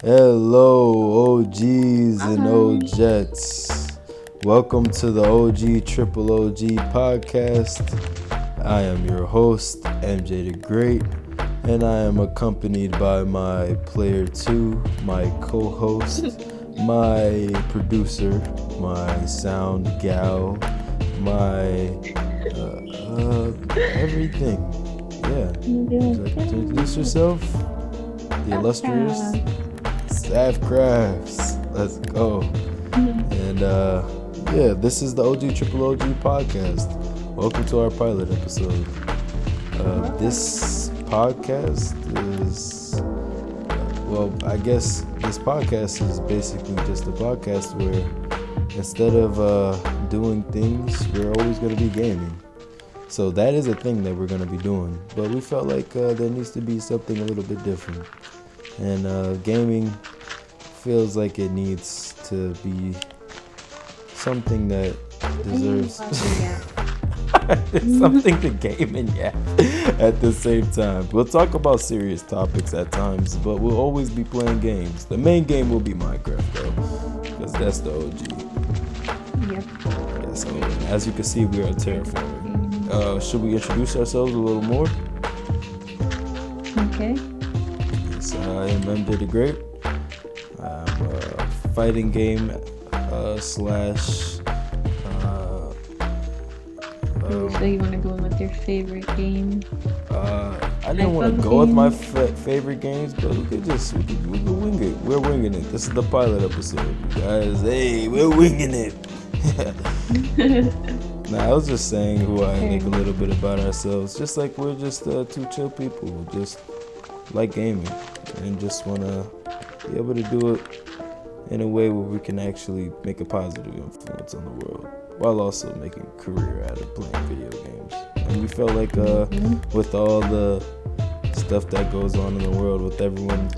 Hello, OGs and Hi. OJets. Welcome to the OGtripleOG podcast. I am your host, MJ the Great, and I am accompanied by my player two, my co-host, my producer, my sound gal, my everything. Yeah. You Would doing you like to good? introduce yourself? The illustrious Okay. Staff Crafts. Let's go. And yeah, this is the OGtripleOG podcast. Welcome to our pilot episode. This podcast is, well, I guess this podcast is basically just a podcast where instead of doing things, we're always going to be gaming. So that is a thing that we're going to be doing. But we felt like there needs to be something a little bit different. And gaming feels like it needs to be something that deserves something to game and yeah at the same time. We'll talk about serious topics at times, but we'll always be playing games. The main game will be Minecraft though, because that's the OG. Yep. Yeah, so as you can see, we are terraforming. Should we introduce ourselves a little more? Okay. Yes, I am MJ the Great. I'm a fighting game slash. So you want to go in with your favorite game? I didn't want to go with my favorite games, but we could wing it. We're winging it. This is the pilot episode, you guys. Hey, we're winging it. Nah, I was just saying who I think a little bit about ourselves. Just like we're just two chill people who just like gaming and just want to be able to do it in a way where we can actually make a positive influence on the world while also making a career out of playing video games. And we felt like with all the stuff that goes on in the world, with everyone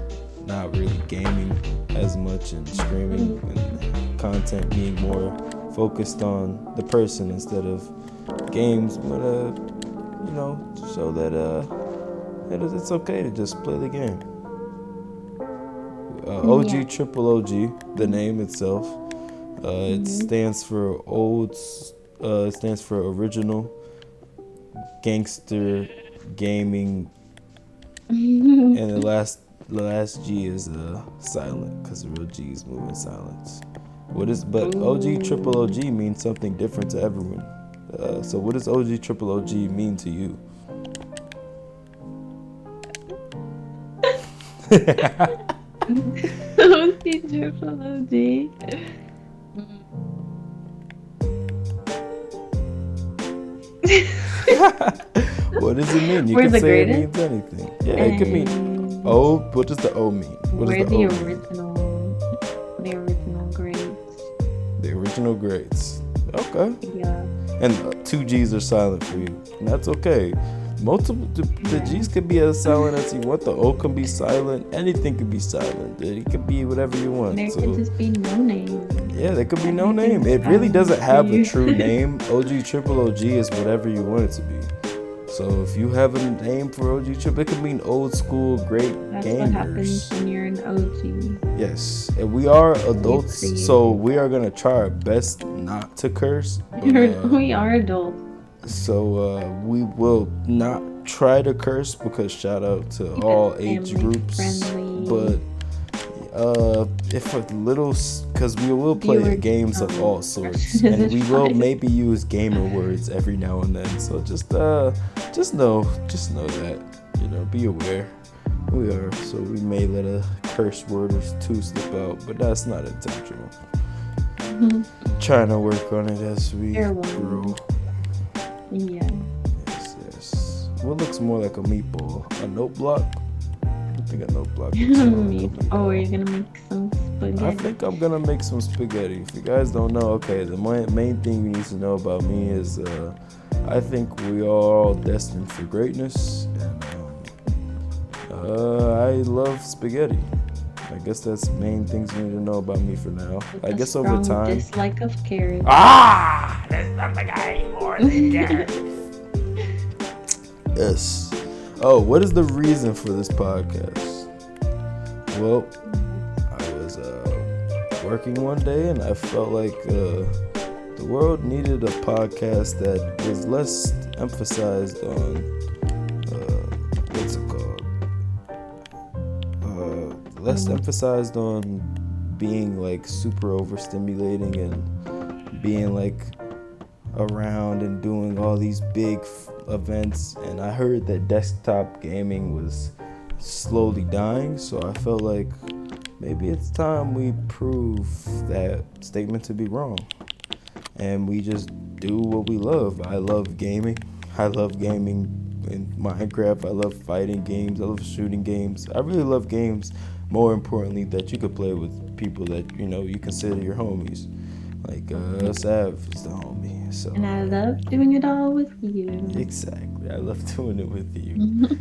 not really gaming as much and streaming and content being more focused on the person instead of games, but show that it's okay to just play the game. OGtripleOG, the name itself, it stands for it stands for original gangster gaming, and the last G is silent because the real G is moving silence. But OGtripleOG means something different to everyone. So what does OGtripleOG mean to you? OGtripleOG. What does it mean? You We're can the say it greatest. means anything. Yeah, it could mean O. What does the O mean? What We're does the the O mean? original greats. The original greats. Okay. Yeah. And two G's are silent for you. And that's okay. The G's could be as silent as you want. The O can be silent. Anything could be silent. It could be whatever you want. There could just be no name. Yeah, there could be no name. It really doesn't have a true name. OGtripleOG is whatever you want it to be. So if you have a name for OGtrip, it could mean old school great That's gamers. what happens when you're an OG. Yes, and we are adults, created. so we are gonna try our best not to curse. But, We are adults. so we will not try to curse because shout out to all age groups. Friendly. But if a little, because we will play games of all sorts, and we will maybe use gamer words every now and then. So just know that, be aware. We are, so we may let a curse word or two slip out, but that's not intentional. Trying to work on it as we grow. Yeah. Yes. What looks more like a meatball? A note block? I think a note block looks more like a meatball. Oh, you're gonna make some spaghetti. I think I'm gonna make some spaghetti. If you guys don't know, okay, the main thing you need to know about me is I think we are all destined for greatness, and I love spaghetti. I guess that's the main things you need to know about me for now. I guess over time. Dislike of carrots. There's nothing I hate more than carrots. Yes. Oh, what is the reason for this podcast? Well, was working one day, and I felt like the world needed a podcast that was less emphasized on what's it called? Less emphasized on being like super overstimulating and being like around and doing all these big events. And I heard that desktop gaming was slowly dying, so I felt like maybe it's time we prove that statement to be wrong, and we just do what we love. I love gaming. I love gaming in Minecraft. I love fighting games. I love shooting games. I really love games, more importantly, that you could play with people that you consider your homies. Like Sav is the homie. So, and I love doing it all with you. Exactly. I love doing it with you.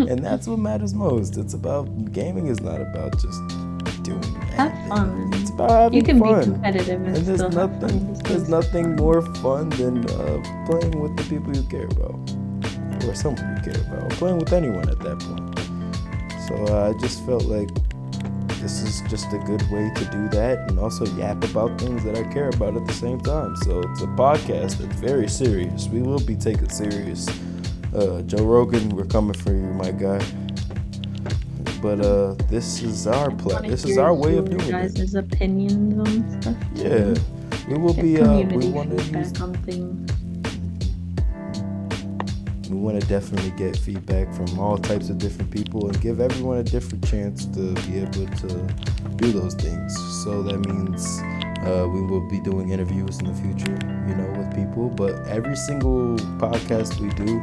And that's what matters most. It's about gaming is not about just doing have fun. It's about having fun. You can be competitive and there's still have nothing fun. there's nothing more fun than playing with the people you care about, or someone you care about, or playing with anyone at that point. So I just felt like this is just a good way to do that, and also yap about things that I care about at the same time. So it's a podcast that's very serious. We will be taken serious. Joe Rogan, we're coming for you, my guy. But this is our this is our way of doing it. Guys' opinions on stuff. Yeah, we will be. We want to feedback on things. We want to definitely get feedback from all types of different people and give everyone a different chance to be able to do those things. So that means we will be doing interviews in the future, with people. But every single podcast we do,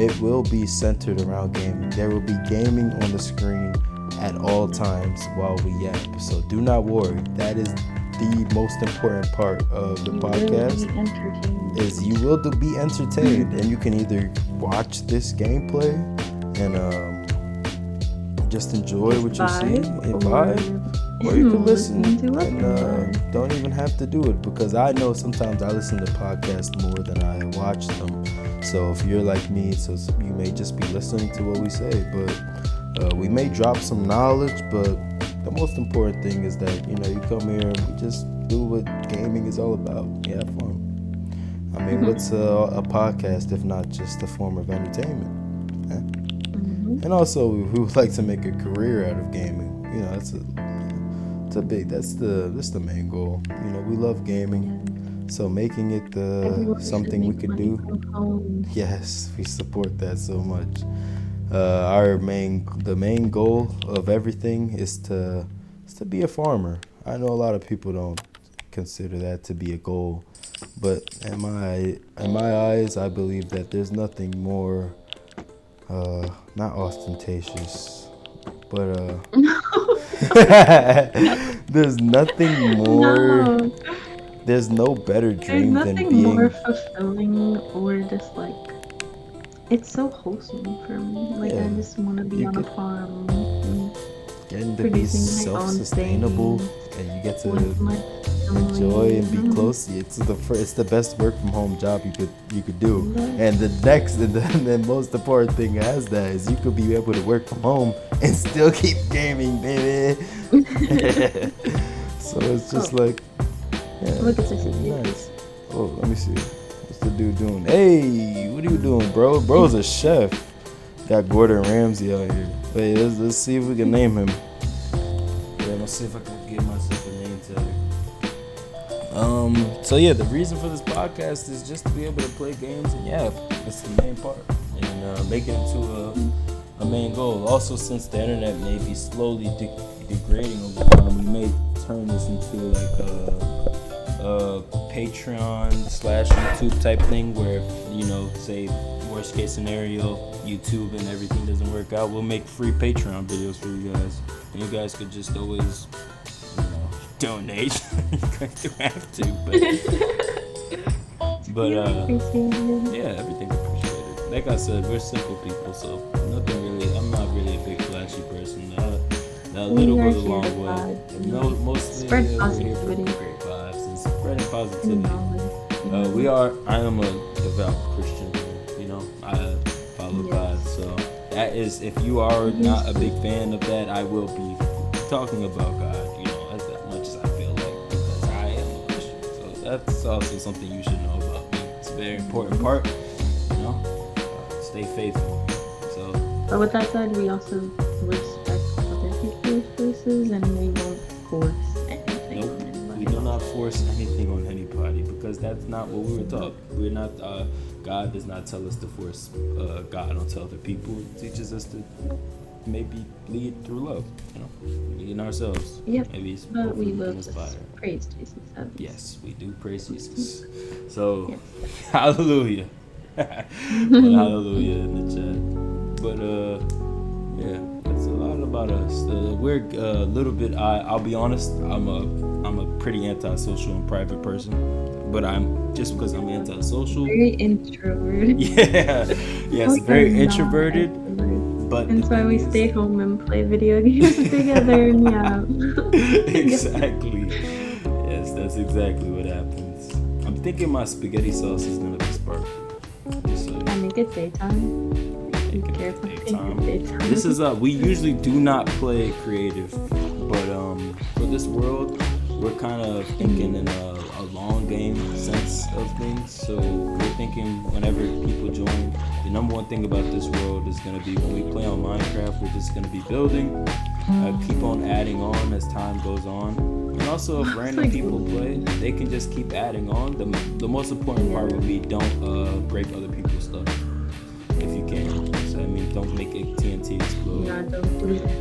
it will be centered around gaming. There will be gaming on the screen at all times while we yap. So do not worry. That is the most important part of the podcast. Is you will be entertained, and you can either watch this gameplay and just enjoy what you see and vibe, or you can listen and don't even have to do it, because I know sometimes I listen to podcasts more than I watch them. So if you're like me, so you may just be listening to what we say, but we may drop some knowledge, but the most important thing is that you come here and we just do what gaming is all about. You have fun. I mean, what's a podcast if not just a form of entertainment? And also, we would like to make a career out of gaming. That's the main goal. We love gaming, so making it something we could do. Yes, we support that so much. The main goal of everything is to be a farmer. I know a lot of people don't consider that to be a goal, but in my eyes, I believe that there's nothing more not ostentatious, but there's nothing more. There's no better dream than being more fulfilling, or just like, it's so wholesome for me. Like, I just want to be on a farm, getting to be self-sustainable, and you get to enjoy and be close. It's the best work from home job you could do. And the next and the most important thing as that is you could be able to work from home and still keep gaming, baby. So it's just like, look at this. Nice. Oh, let me see. What's the dude doing? Hey, what are you doing, bro? Bro's a chef. Got Gordon Ramsay out here. Wait, let's see if we can name him. Yeah, let's see if I can get myself a name tag. So yeah, the reason for this podcast is just to be able to play games, and that's the main part, and make it into a main goal. Also, since the internet may be slowly degrading over time, we may turn this into like a Patreon/YouTube type thing, where say worst case scenario, YouTube and everything doesn't work out, we'll make free Patreon videos for you guys, and you guys could just always donate. You don't have to, but everything's appreciated. Like I said, we're simple people, so I'm not really a big flashy person. A little goes a long way. Mostly spread positivity, great vibes, and spreading positivity. I am a devout Christian. I follow God, so that is, if you are not a big fan of that, I will be talking about God, as much as that's also something you should know about me. It's a very important part, stay faithful. So, but with that said, we also respect other people's choices, and we won't force anything on anybody. We do not force anything on anybody because that's not what we were taught. We're not. God does not tell us to force God onto other people. It teaches us to maybe lead through love. Lead in ourselves. Yep. Maybe but we will just praise Jesus. Yes, we do praise Jesus. So, hallelujah. Hallelujah in the chat. But yeah, that's a lot about us. We're a little bit. I'll be honest. I'm a pretty antisocial and private person, but I'm just because I'm antisocial. Very introverted. Yeah. Yes, very introverted. But and so we stay home and play video games together. And exactly. Yes, that's exactly what happens. I'm thinking my spaghetti sauce is gonna be sparkly. I make it daytime. Be careful. Daytime. This is we usually do not play creative, but for this world, we're kind of thinking in a long game sense of things. So we're thinking whenever people join, the number one thing about this world is going to be when we play on Minecraft, we're just going to be building, keep on adding on as time goes on. And also if random people play, they can just keep adding on. The most important part would be don't break other people's stuff if you can. So I mean, don't make it TNT explode. Yeah, don't do that.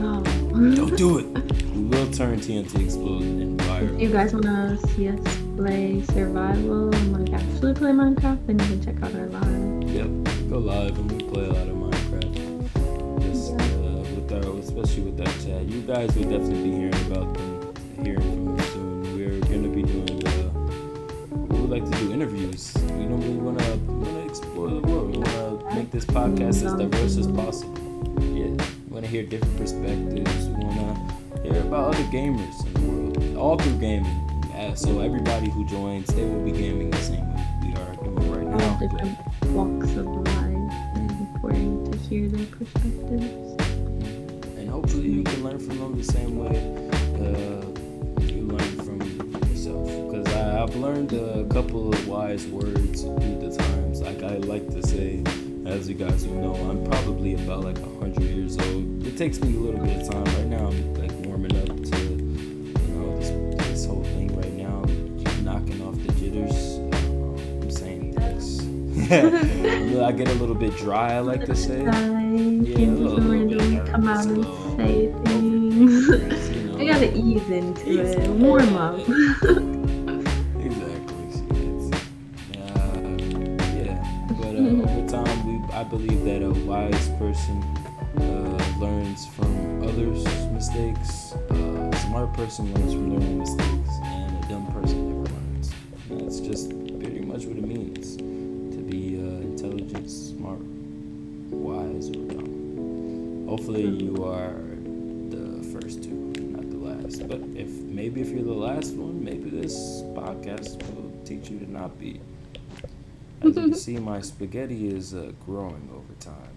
Don't do it. We will turn TNT explode and viral. If you guys want to see us play survival and actually play Minecraft, then you can check out our live. Yep, go live and we play a lot of Minecraft. Just especially with that chat. You guys will definitely be hearing from them soon. We're gonna be doing we would like to do interviews. We wanna explore the world. We wanna make this podcast as diverse as possible. Yeah, we wanna hear different perspectives. We wanna hear about other gamers in the world, all through gaming. So everybody who joins, they will be gaming the same way we are doing right now. All different walks of life, and important to hear their perspectives. And hopefully you can learn from them the same way you learn from yourself. Because I've learned a couple of wise words through the times. Like I like to say, as you guys will know, I'm probably about 100 years old. It takes me a little bit of time. Right now I'm warming up to this whole thing right now. Knocking off the jitters. I'm saying things. I get a little bit dry, I like to say. Yeah, a little bit come out and say things. I gotta ease into it. Warm up. Over time, I believe that a wise person learns from others' mistakes. A smart person learns from their own mistakes, and a dumb person never learns. And that's just pretty much what it means to be intelligent, smart, wise, or dumb. Hopefully, you are the first two, not the last. But if you're the last one, maybe this podcast will teach you to not be. As you can see, my spaghetti is growing over time.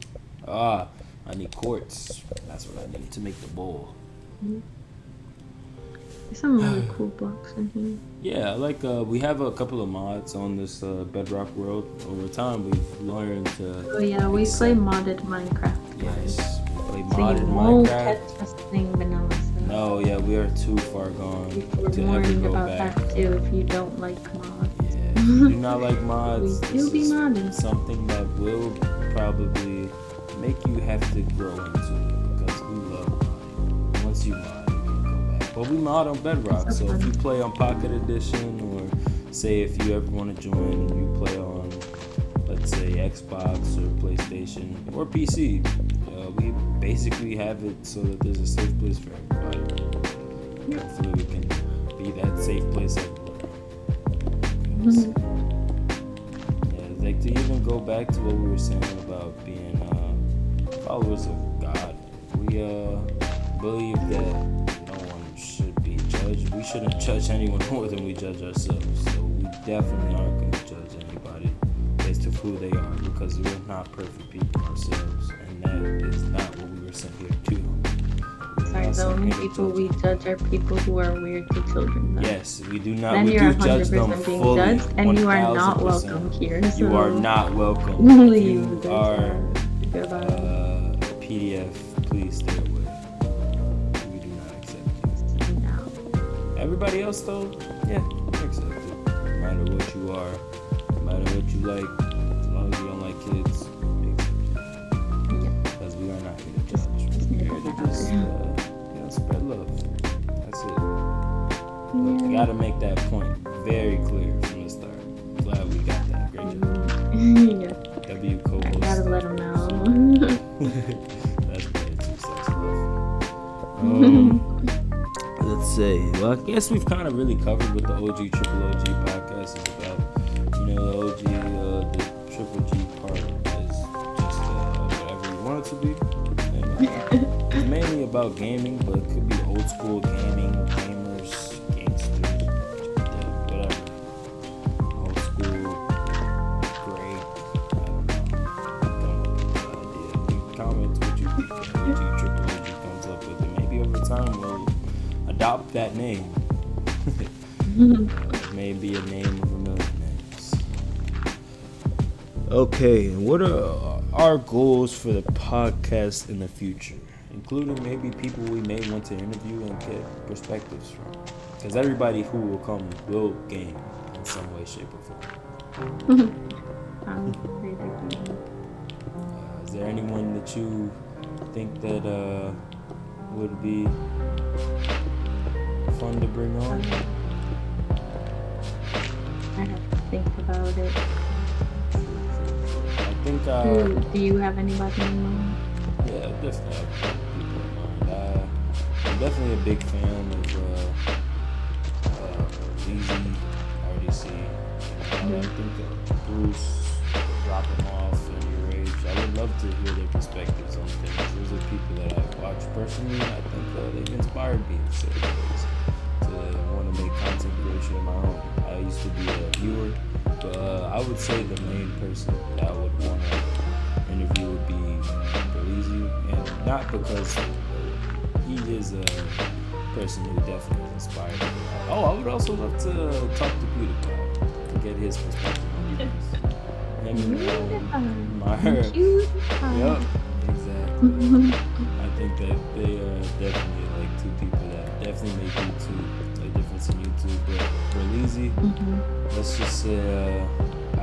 I need quartz. That's what I need to make the bowl. There's some really cool blocks in here. Yeah, we have a couple of mods on this Bedrock world. Over time, we've learned to... Oh yeah, we play modded Minecraft. Yes, we play so modded you won't Minecraft. Catch us playing vanilla stuff. No, yeah, we are too far gone to ever warned go about back. that too if you don't like mods. If you do not like mods, We do be this modding. is something that will probably make you have to grow into it because we love modding. Once you mod, you can go back. But we mod on Bedrock, so if you play on Pocket Edition, or say if you ever want to join and you play on, let's say, Xbox or PlayStation or PC, we basically have it so that there's a safe place for everybody. Hopefully we can be that safe place everywhere. To even go back to what we were saying about being followers of God, we believe that no one should be judged. We shouldn't judge anyone more than we judge ourselves. So we definitely aren't going to judge anybody based on who they are, because we're not perfect people ourselves, and that is not what we were sent here to. We sorry. The only people we judge are people who are weird to children. Though. Yes, we do not. Then we you're do judge them being fully. judged, and you are not 1000%. welcome here. So you are not welcome. Leave. You are PDF. Please stay away. We do not accept you. No. Everybody else though, yeah, accept it. No matter what you are, no matter what you like, as long as you don't like kids, accept it. Because we are not here to judge. We're here to just spread love. That's it. Look, I gotta make that point very clear from the start. I'm glad we got that. Great job. Yeah. W co-host. I gotta let them know. That's better too, sex love. Let's say, well, I guess we've kind of really covered what the OGtripleOG podcast is about. You know, the OG, the Triple G part is just whatever you want it to be. And, it's mainly about gaming, but it could be old school gaming, gamers, gangsters, whatever. Old school, great. I don't know. You comment what you think OGtripleOG comes up with, and maybe over time we'll adopt that name. Maybe a name of a million names. Okay, what are our goals for the podcast in the future, including maybe people we may want to interview and get perspectives from? Because everybody who will come will game in some way, shape, or form. Is there anyone that you think that would be fun to bring on? I have to think about it. I think. Do you have anybody in mind? Yeah, I definitely have people in mind. I'm definitely a big fan of Easy, RDC. I think Bruce, drop him off in your age. I would love to hear their perspectives on things. Those are people that I watch personally. I think they've inspired me in certain ways to want to make content creation of my own. I used to be a viewer, but I would say the main person that I would want to interview would be Berlizzi, and not because he is a person who definitely inspired me. Oh, I would also love to talk to PewDiePie and get his perspective on things. Yep, exactly. I think that they are definitely like two people that definitely make YouTube a difference in YouTube. But Berlizzi, let's just say I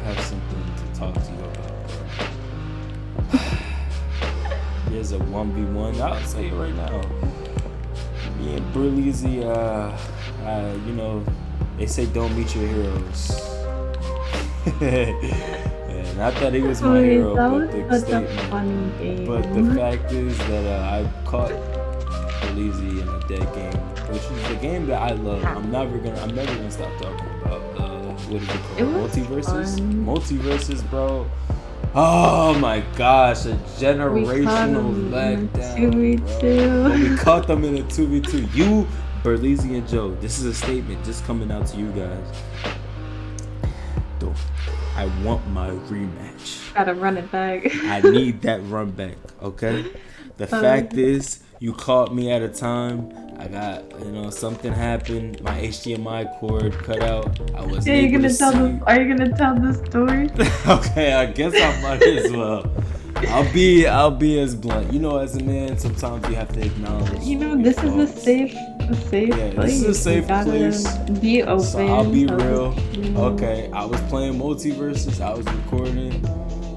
have something to talk to you about, bro. There's a 1v1. I'll say it right now. Me and Berlizzi, you know, they say don't meet your heroes. And I thought he was my hero, but the fact is that I caught Berlizzi in a dead game, which is a game that I love. I'm never gonna stop talking about. What is it called? Multiverses, bro. Oh my gosh, a generational letdown, bro. But we caught them in a 2v2. You, Berlizzi, and Joe. This is a statement just coming out to you guys. I want my rematch. Gotta run it back. I need that run back, okay? The fact is, you caught me at a time. I got, something happened. My HDMI cord cut out. I wasn't able to see. Are you gonna tell the story? Okay, I guess I might as well. I'll be as blunt. As a man, sometimes you have to acknowledge. This is a safe place. This is a safe place. Be open. So I'll be real. Okay, I was playing Multiverses. I was recording.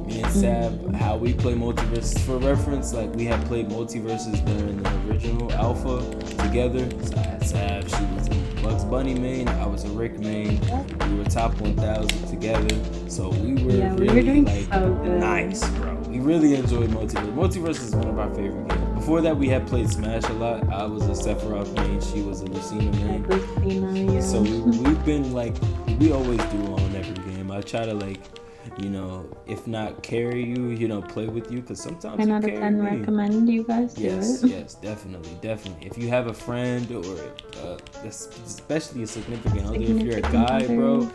Me and Sab, how we play Multiverses. For reference, like we had played Multiverses during the original alpha together. So I had Sab. She was a Bugs Bunny main. I was a Rick main. We were top 1,000 together. So we were really nice, bro. We really enjoyed Multiverse. Multiverse is one of our favorite games. Before that, we had played Smash a lot. I was a Sephiroth main. She was a Lucina main. Yeah. So we've been we always do on every game. I try to if not carry you, play with you, because sometimes 10 out of 10 recommend you guys do it. Yes, definitely. If you have a friend or especially a significant other, if you're a guy, bro,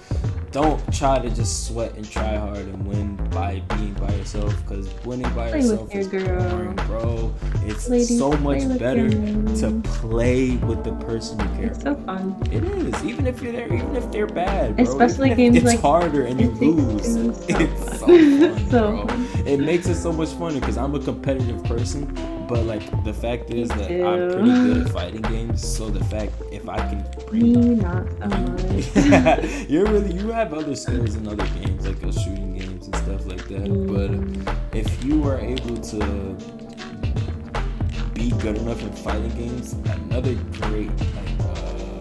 don't try to just sweat and try hard and win by being by yourself, because winning by yourself is boring, bro. It's so much better to play with the person you care about. It's so fun. It is, even if you're there, even if they're bad, bro. Especially games it's like harder and you lose. It's so fun, bro. It makes it so much funner because I'm a competitive person, but like the fact is that I'm pretty good at fighting games. So the fact if I can bring not so much. you have other skills in other games like shooting games and stuff like that. But if you are able to be good enough in fighting games, another great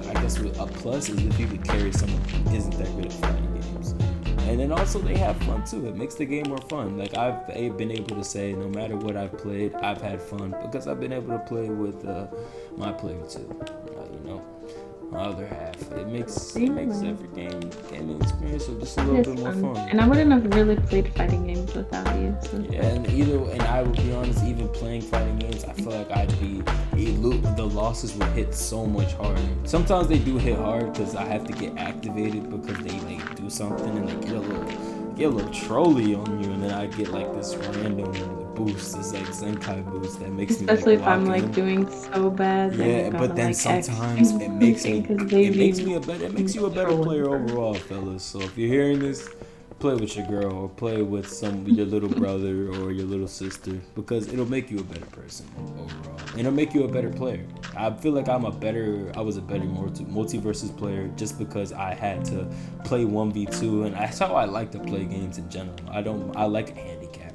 I guess a plus is if you could carry someone who isn't that good at fighting games. And then also they have fun too. It makes the game more fun. Like I've been able to say no matter what I've played, I've had fun because I've been able to play with my player too. My other half. It makes every gaming experience just a little bit more fun. And I wouldn't have really played fighting games without you. So. Yeah, and I will be honest, even playing fighting games, I feel like the losses would hit so much harder. Sometimes they do hit hard because I have to get activated because they like do something and they get a little trolly on you, and then I get like this random boost, this like Zenkai boost that makes me especially if I'm like doing so bad. Yeah, but then sometimes it makes you a better player overall, fellas. So if you're hearing this, play with your girl or play with your little brother or your little sister, because it'll make you a better person overall, and it'll make you a better player. I feel like I was a better multiversus player just because I had to play 1v2, and that's how I like to play games in general. I like a handicap.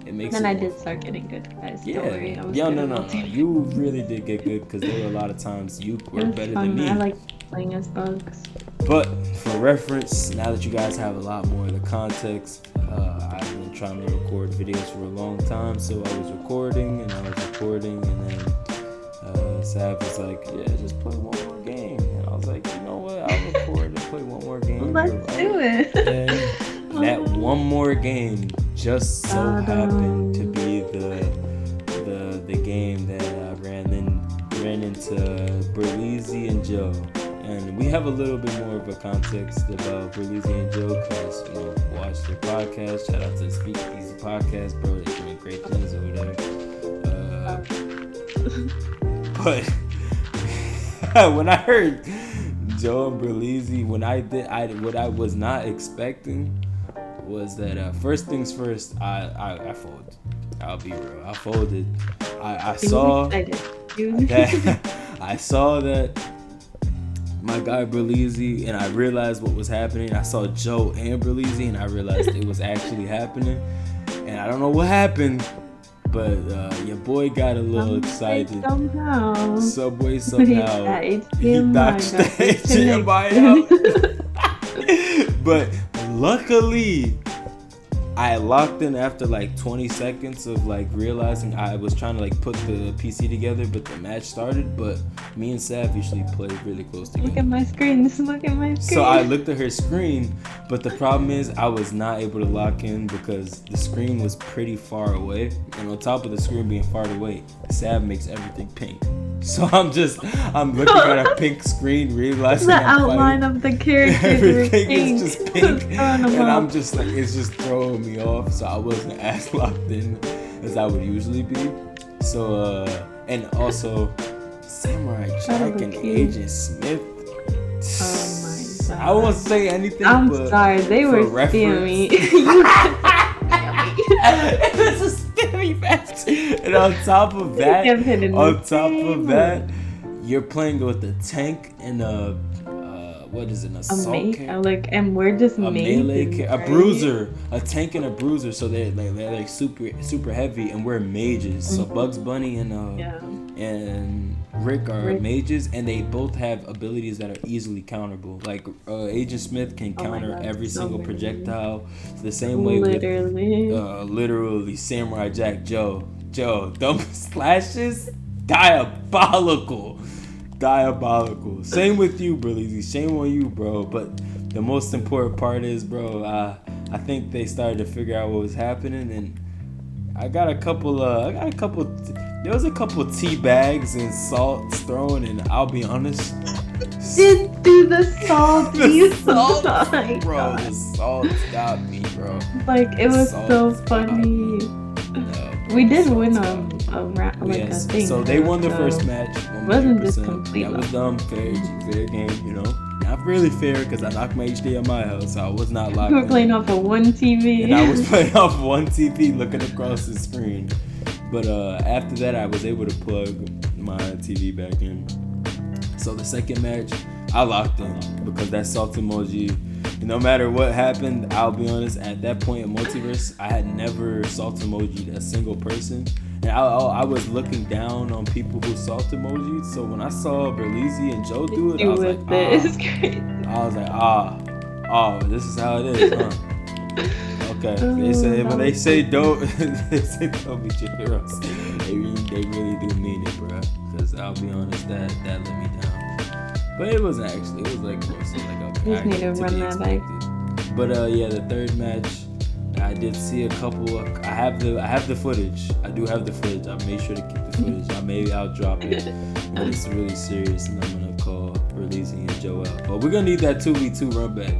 It makes and I did start getting good, guys. Yeah, don't worry. No. You really did get good because there were a lot of times you were better than me. I like playing as bugs. But for reference, now that you guys have a lot more of the context, I've been trying to record videos for a long time, so I was recording, and then Sav was like, yeah, just play one more game. And I was like, you know what, I'll record and play one more game. Let's do it. And that one more game just so happened to be the game that I ran into Berlizzi and Joe. And we have a little bit more of a context about Berlizzi and Joe because, watch their podcast. Shout out to the Speak Easy podcast, bro. They're doing great things over there. But when I heard Joe and Berlizzi, what I was not expecting was that first things first, I folded. I'll be real. I folded. I saw that my guy Berlizzi, and I realized what was happening. I saw Joe and Berlizzi, and I realized it was actually happening. And I don't know what happened, but your boy got a little excited. Subway somehow. He notched the HDMI out. But luckily, I locked in after like 20 seconds of like realizing I was trying to like put the PC together, but the match started. But me and Sav usually play really close together. Look at my screen. Look at my screen. So I looked at her screen, but the problem is I was not able to lock in because the screen was pretty far away, and on top of the screen being far away, Sav makes everything pink. So I'm looking at a pink screen, realizing the outline of the character. Everything is just pink, and I'm just like, it's just throwing me off. So I wasn't as locked in as I would usually be. So and also Samurai Jack and Agent Smith. Oh my god! I won't say anything. I'm but sorry, they were spammy. It's a spammy match. And on top of that, you're playing with a tank and a what is it? An assault character? And we're just a melee a bruiser, a tank and a bruiser. So they're like super heavy, and we're mages. So Bugs Bunny and Rick are mages, and they both have abilities that are easily counterable. Like Agent Smith can counter every single projectile. The same way with literally Samurai Jack Joe, those slashes, diabolical. Same with you, Berlizzi. Shame on you, bro. But the most important part is, bro, I think they started to figure out what was happening, and there was a couple tea bags and salts thrown, and I'll be honest, Dude, the salt. The salt, Oh my bro. God. The salt got me, bro. Like, it was so got me. funny. No, We did salt's win got me. a thing. So they won the so first match. wasn't this 100%. complete That was love. dumb, fair game, you know. Not really fair because I knocked my HDMI out, so I was not locked We were in. playing off of one TV. And I was playing off one TV looking across the screen. But after that, I was able to plug my TV back in. So the second match, I locked in because that salt emoji, no matter what happened, I'll be honest, at that point in Multiverse, I had never salt emojied a single person. And I was looking down on people who salt emojied. So when I saw Berlizzi and Joe do it, I was like, this is how it is, huh? Okay. They say when they say don't be your heroes. They really do mean it, bro. Because I'll be honest, that let me down. But it wasn't actually. It was like more so like You just need to run that back. But yeah, the third match, I did see a couple. I have the footage. I do have the footage. I made sure to keep the footage. I'll drop it. But it's really serious, and I'm gonna call Berlizzi and Joe out. But we're gonna need that 2v2 run back.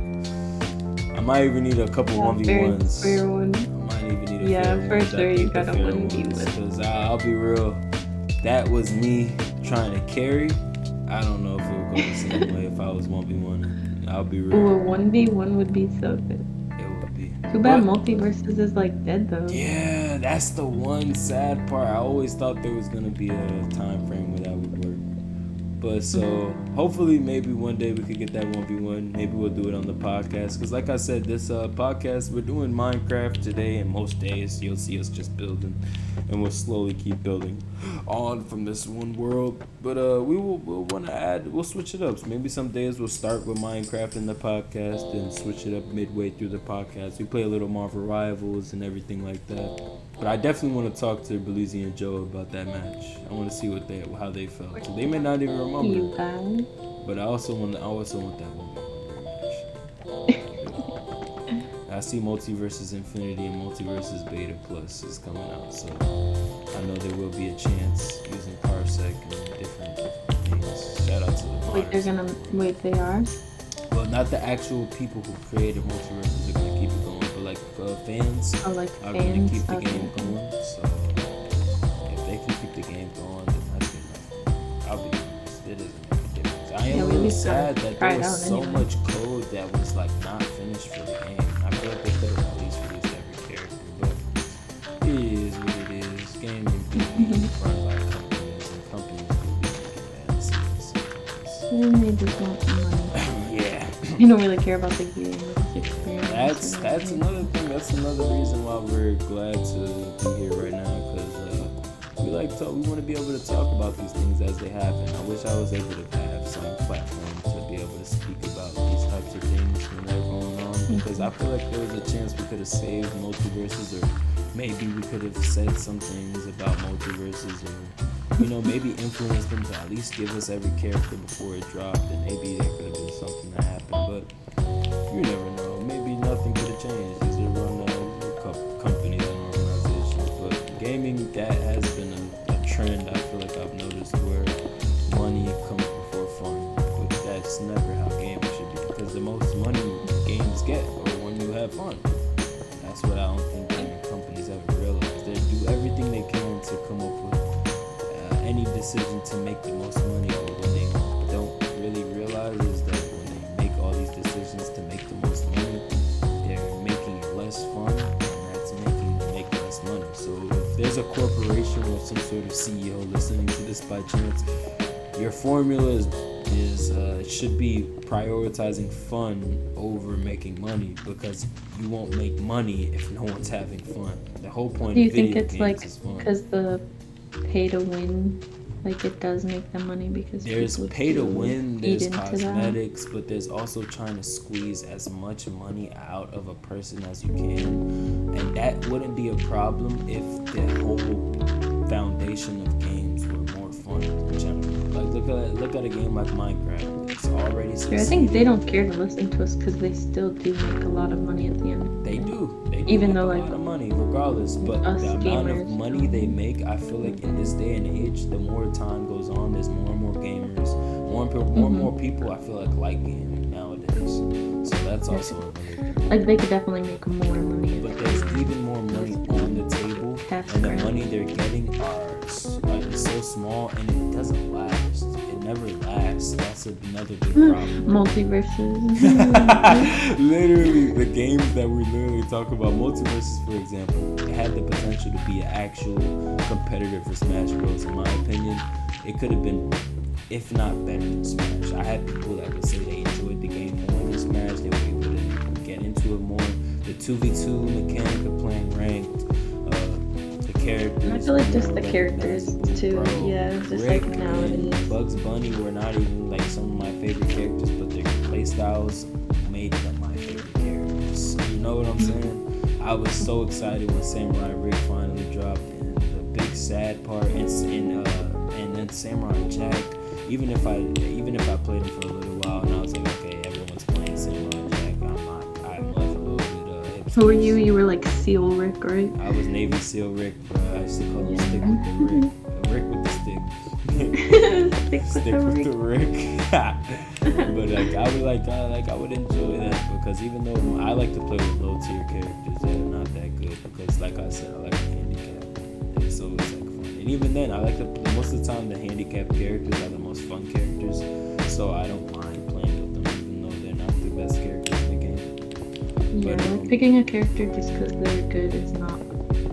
I might even need a couple 1v1s. Fair one. I might even need a Yeah, fair for sure you got a 1v1. Because I'll be real, that was me trying to carry. I don't know if it would go the same way if I was 1v1. I'll be real. Ooh, a 1v1 would be so good. It would be. Too bad Multiverses is like dead though. Yeah, that's the one sad part. I always thought there was gonna be a time frame where that would work. But so hopefully maybe one day we could get that 1v1. Maybe we'll do it on the podcast. Because like I said, this podcast, we're doing Minecraft today, and most days you'll see us just building. And we'll slowly keep building on from this one world. But we'll want to add, we'll switch it up. So maybe some days we'll start with Minecraft in the podcast and switch it up midway through the podcast. We play a little Marvel Rivals and everything like that. But I definitely want to talk to Berlizzi and Joe about that match. I want to see how they felt. So they may not even remember. You guys. But I also want that 1v1 match. I see Multiverses Infinity and Multiverses Beta Plus is coming out, so I know there will be a chance using Parsec and different things. Shout out to the modders. They are? Well, not the actual people who created Multiverses are going to keep it going, but like fans are going to keep the game going. So if they can keep the game going, then that's enough. I'll be honest, it doesn't make a difference. I am really sad that there was so much code that was like not finished for the game. I feel like they could have at least released every character, but it is what it is. Gaming PvP run by companies, and companies will be making ads. They just want money. Yeah. You don't really care about the game experience. That's another thing. That's another reason why we're glad to be here right now, because we want to be able to talk about these things as they happen. I wish I was able to have some platform to be able to speak about these types of things when they're going on, because I feel like there was a chance we could have saved Multiverses, or maybe we could have said some things about Multiverses, or maybe influence them to at least give us every character before it dropped, and maybe there could have been something that happened. But you never know. Maybe nothing could have changed. These are run companies and organizations, but gaming, that has been a trend. I feel like I've noticed where money comes before fun, but that's never how gaming should be, because the most money games get are when you have fun. That's what I don't think gaming companies ever realize. They do everything they can to come up with any decision to make the most money, but what they don't really realize is that when they make all these decisions to make the most money, they're making it less fun, and that's making them make less money. So if there's a corporation or some sort of CEO listening to this by chance, your formula should be prioritizing fun over making money, because you won't make money if no one's having fun. The whole point of video games is fun. Do you think it's like because the pay to win, like it does make them money, because there's pay to win, there's cosmetics, but there's also trying to squeeze as much money out of a person as you can, and that wouldn't be a problem if the whole foundation of games were more fun in general. Like look at a game like Minecraft. It's already succeeding. I think they don't care to listen to us because they still do make a lot of money at the end. They do even make though a lot of money regardless, but the amount of money they make, I feel like in this day and age, the more time goes on, there's more and more gamers and more people, I feel like gaming nowadays. So that's also another thing. Like they could definitely make more money. But there's even more money on the table, and the money they're getting is so small, and it doesn't last. It never lasts. That's another big problem. Multiverses. Literally, the games that we literally talk about, Multiverses, for example, it had the potential to be an actual competitor for Smash Bros. In my opinion, it could have been, if not better than Smash. I had people that would say they enjoyed the game more than Smash. They were able to get into it more. The 2v2 mechanic of playing ranked, the characters. I feel like just the characters too. Bro, yeah, just Rick like nowadays. Bugs Bunny were not even like some of my favorite characters, but their playstyles made them my favorite characters. You know what I'm saying? I was so excited when Samurai Rick finally dropped, and the big sad part, and then Samurai Jack. Even if I played him for a little while, and I was like, okay, everyone's playing Samurai Jack. I'm like a little bit Who were you? You were like Seal Rick, right? I was Navy SEAL Rick, bro. I used to call him Stick with the Rick. Rick with the stick. Stick with the Rick. But I would enjoy that, because even though I like to play with low tier characters that are not that good, because like I said, I like the handicap. It's always like fun. And even then, I like most of the time the handicapped characters are the most fun characters, so I don't mind playing with them even though they're not the best characters in the game. Yeah, but, picking a character just because they're good is not.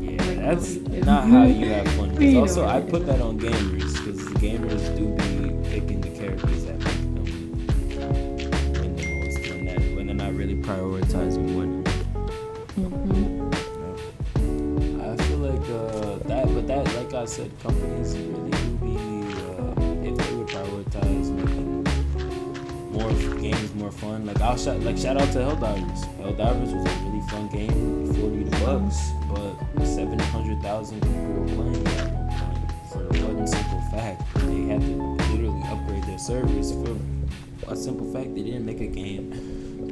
Yeah, like, that's not how you have fun. Because also, I put that on gamers, because the gamers do be picking the characters that make them win the most when they're not really prioritizing winning. I feel like that, like I said, companies really do be, if they would prioritize making more games more fun. Like shout out to Helldivers. Helldivers was a really fun game, $40, but 700,000 people were playing it at one point for one simple fact. They had to literally upgrade their servers for a simple fact. They didn't make a game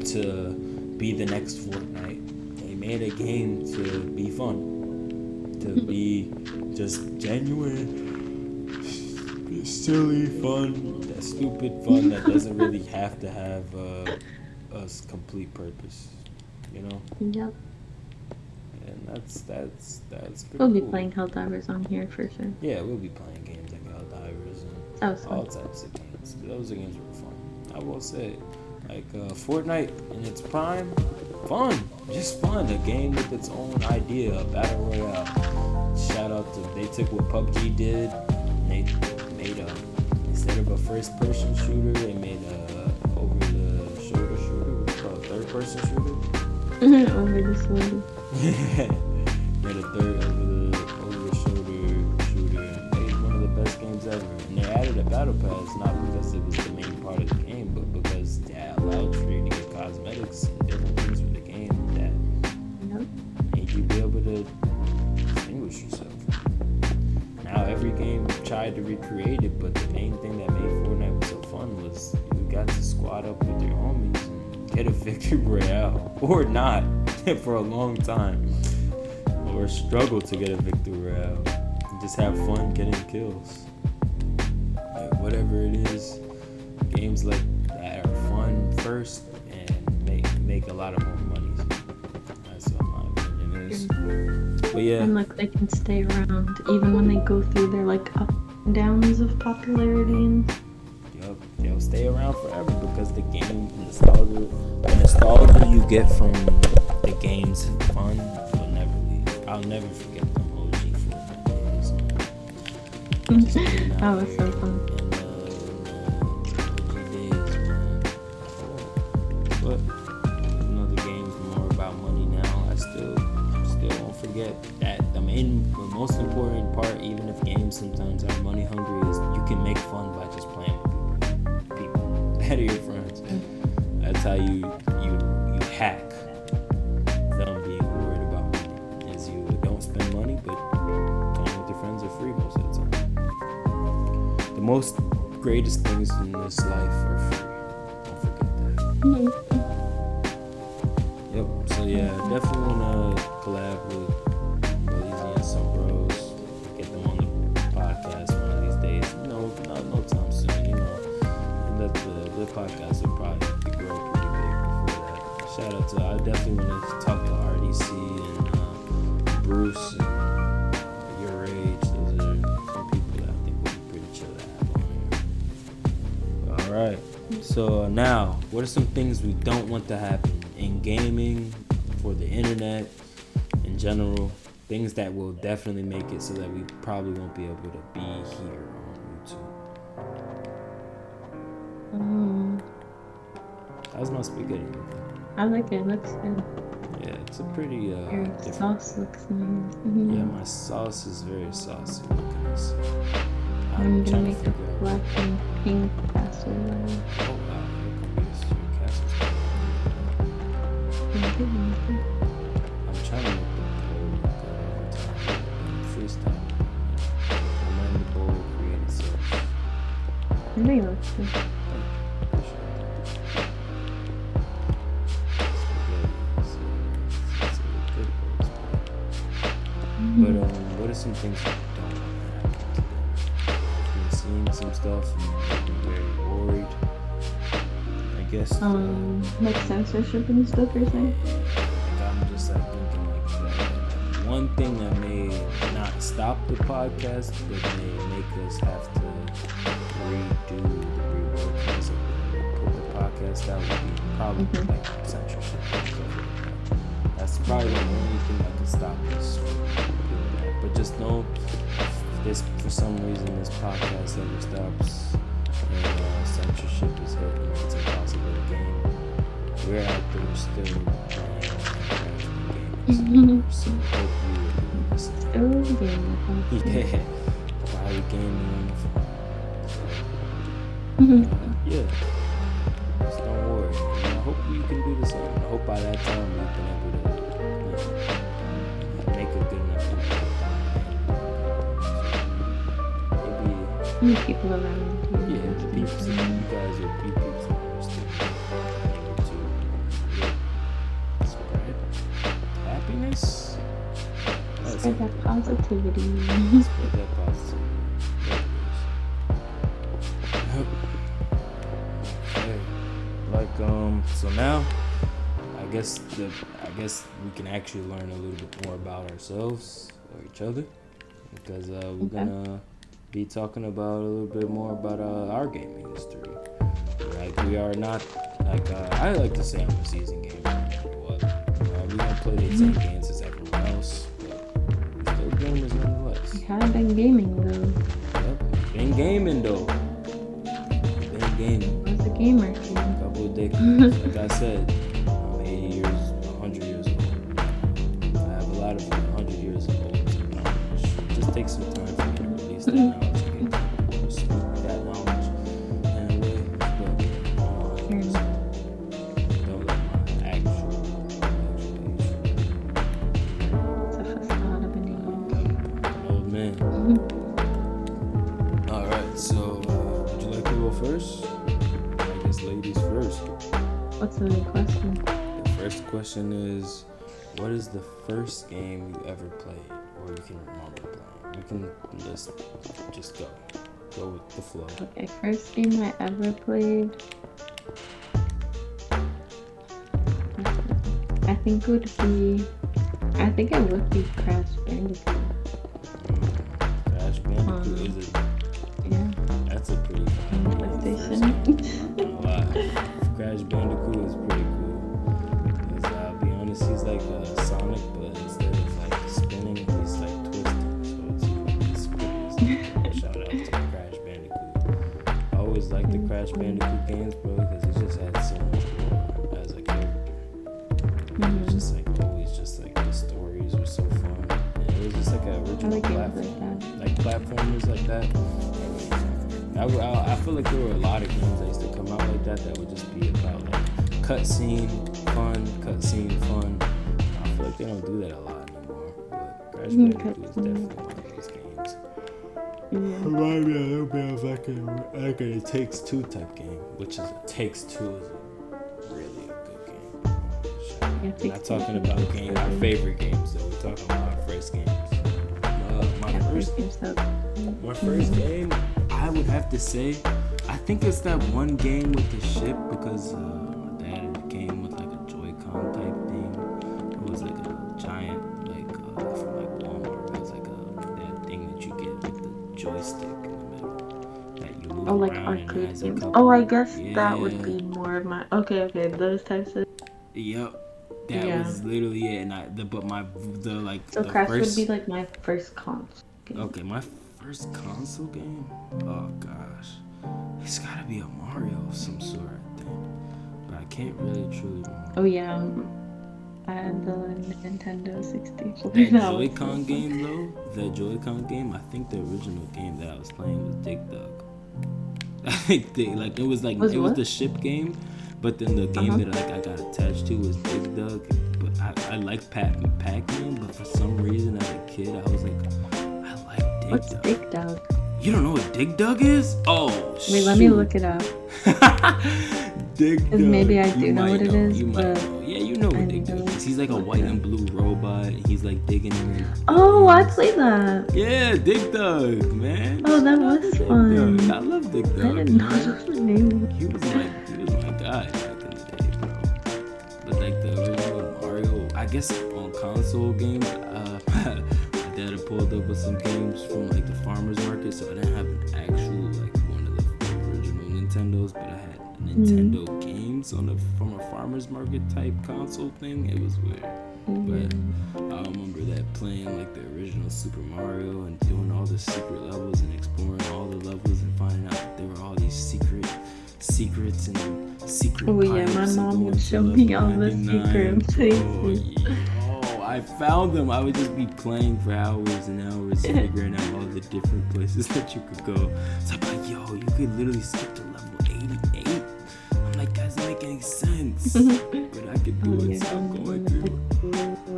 to be the next Fortnite. They made a game to be fun, to be just genuine, silly fun, that stupid fun that doesn't really have to have a complete purpose, you know? Yep. And that's pretty We'll be cool. playing Helldivers on here for sure. Yeah, we'll be playing games like Helldivers and all types of games. Those games were fun. I will say, like Fortnite in its prime, fun, just fun. A game with its own idea, a battle royale. Shout out to, they took what PUBG did, and they made instead of a first-person shooter, they made a over-the-shoulder shooter. What's it called? Third-person shooter. Over the shoulder. Made a over-the-shoulder shooter. Made one of the best games ever. And they added a battle pass, not because it was the main part of the game, but because that allowed for you to get cosmetics and different things for the game that made you be able to distinguish yourself. Now every game tried to recreate it, but the main thing that made Fortnite so fun was you got to squad up with your homies and get a victory royale, or not for a long time, or struggle to get a victory royale. Just have fun getting kills. Like, whatever it is, games like that are fun first and make a lot of more money. That's what my opinion is. But yeah. And like they can stay around even when they go through their like up and downs of popularity. Yup, they'll stay around forever because the game, the nostalgia you get from the game's fun will never leave. I'll never forget them OG Fortnite days. That was so fun. But the game's more about money now. I still won't forget that the most important part, even if games sometimes are money hungry, is you can make fun by just playing with people that are your friends. That's how you hack them being worried about money. Is you don't spend money, but playing with your friends are free most of the time. The most greatest things in this life are free. Don't forget that. Yep. So yeah, definitely wanna collab with Belize and some bros. Get them on the podcast one of these days. No time soon. podcast would probably grow pretty big before that. Shout out to, I definitely want to talk to RDC and Bruce and Your Age. Those are some people that I think would be pretty chill to have on here. All right. So now, what are some things we don't want to happen in gaming, for the internet, in general? Things that will definitely make it so that we probably won't be able to be here on YouTube. How's my spaghetti? I like it. It looks good. Yeah, it's a pretty Your sauce looks nice. Mm-hmm. Yeah, my sauce is very saucy. I'm gonna make a black and pink castle. Oh wow, look at your castle's I'm trying to make the bowl freestyle. I'm in the bowl created sauce. I think it looks good. But what are some things you don't want to happen to them? I've been seeing some stuff and I've been very worried. I guess. Like censorship and stuff, you're saying? Like I'm just like thinking like that. One thing that may not stop the podcast, but may make us have to redo the reworkings of put the podcast out would be probably like censorship and stuff like that. That's probably the only thing that could stop us from doing that. But just know, if this, for some reason, this podcast ever stops and censorship is hit and it's impossible to game, we're out there still playing games. So hope you will listen. Still gaming. Yeah, while you're gaming on the phone. Yeah. Just don't worry. I hope you can do the same. I hope by that time we've been able to make a good enough impact on it. Maybe people around you. Yeah, the people, you guys are people who understand. To spread happiness. Spread that positivity. Spread that positivity. Okay. Like so now I guess we can actually learn a little bit more about ourselves or each other, because we're gonna be talking about a little bit more about our gaming history. Like we are not like I like to say I'm a seasoned gamer no matter what. We don't play the same games as everyone else, but we're still gamers nonetheless. You have been gaming though. Yep, been gaming though. Been gaming. What's a gamer? A couple of decades. Like I said, I'm 80 years, 100 years old. I have a lot of 100 years old knowledge. It just takes some time for me to release that knowledge and get to speak that knowledge in a way. But don't let my actual age. It's a facade of an An old man. Alright, so would you like to go first? I guess ladies first. What's the question? The first question is, what is the first game you ever played, or you can remember playing? You can just go with the flow. Okay, first game I ever played. I think it would be Crash Bandicoot. Crash Bandicoot is it? Yeah. That's a pretty fun PlayStation. Crash Bandicoot is pretty cool. Because I'll be honest, he's like Sonic, but instead of like spinning, he's like twisting. So it's pretty. Shout out to Crash Bandicoot. I always liked the Crash Bandicoot games, bro, because he just had so much more as a character. It was just like always just like the stories were so fun. And it was just like an original platform. Like platformers like that. I feel like there were a lot of games that used to come out like that would just be about like cutscene fun. I feel like they don't do that a lot anymore. But Crash Bandicoot is definitely one of those games. Remind me a little bit of like a It Takes Two type game, which is It Takes Two is really a good game. We're not talking about our favorite games though. We're talking about our first games. My first game, I would have to say, I I think it's that one game with the ship because my dad came with like a Joy-Con type thing. It was like a giant, like from like Walmart. It was like that thing that you get with the joystick in the middle that you move Oh, like around and it arcade has a games. couple. Oh, I guess that would Yeah. be more of my. Okay, those types of. Yep. That Yeah. was literally it, and So the Crash first. would be like my first console game. Okay, my first console game. Oh gosh, it's gotta be a Mario of some sort, I think, but I can't really truly remember. Oh yeah, I had the Nintendo 64. That Joy-Con game though, that Joy-Con game, I think the original game that I was playing was Dig Dug. I think it was the ship game. But then the game that I got attached to was Dig Dug. But I like Pac-Man, but for some reason as a kid I was like, I like Dig Dug. What's Dig Dug? You don't know what Dig Dug is? Oh, wait, let me look it up. Dig Dug. Maybe I do know what it is. You might know. Yeah, you know what Dig Dug is. He's like a white and blue robot, and he's like digging in. Oh, I played that. Yeah, Dig Dug, man. Oh, that was fun. I love Dig Dug. I didn't know that was the name. He was my guy back in the day, bro. But like the original Mario, I guess on console games, my dad had pulled up with some games from like the farmer's market, so I didn't have an actual like one of the original Nintendos, but I had Nintendo games from a farmer's market type console thing. It was weird. But I remember that playing like the original Super Mario and doing all the secret levels and exploring all the levels and finding out that there were all these secrets and secret Oh yeah, my mom would show me all the secret places. Oh, I found them. I would just be playing for hours and hours figuring out all the different places that you could go. So I'm like, yo, you could literally skip to level 88. I'm like, that doesn't make any sense. But I could do it, so I'm going to.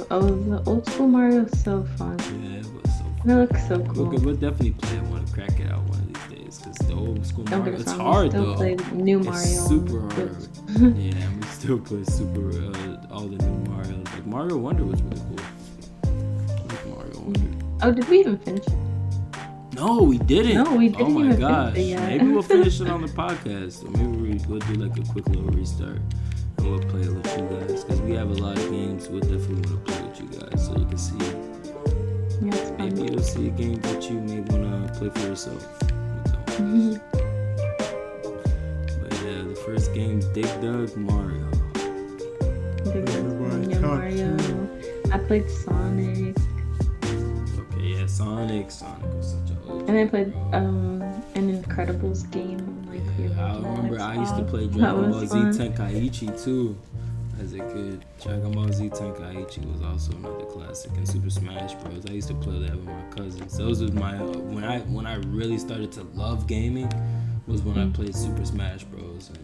Oh, the old school Mario is so fun. Yeah, it was so fun. It looks so cool. We'll definitely play it. I want to crack it out one of these days because the old school Mario, it's wrong, hard still though. Play new Mario. It's super hard. Yeah, we still play all the new Marios. Like Mario Wonder was really cool. I like Mario Wonder. Oh, did we even finish it? No, we didn't. No, we didn't. Oh my even gosh. finish it yet. Maybe we'll finish it on the podcast. Or maybe we'll do like a quick little restart. And we'll play it with you guys. Because we have a lot of games we'll definitely want to play with you guys. So you can see. Yeah, it's fun. Maybe you'll see a game that you may want to play for yourself. But yeah, the first game's Dig Dug Mario. Mario. I played Sonic. Okay, yeah, Sonic was such a OG. And I played an Incredibles game. Like, I remember I used to play Dragon Ball Z Tenkaichi too as a kid. Dragon Ball Z Tenkaichi was also another classic, and Super Smash Bros. I used to play that with my cousins. Those was my when I really started to love gaming was when I played Super Smash Bros. And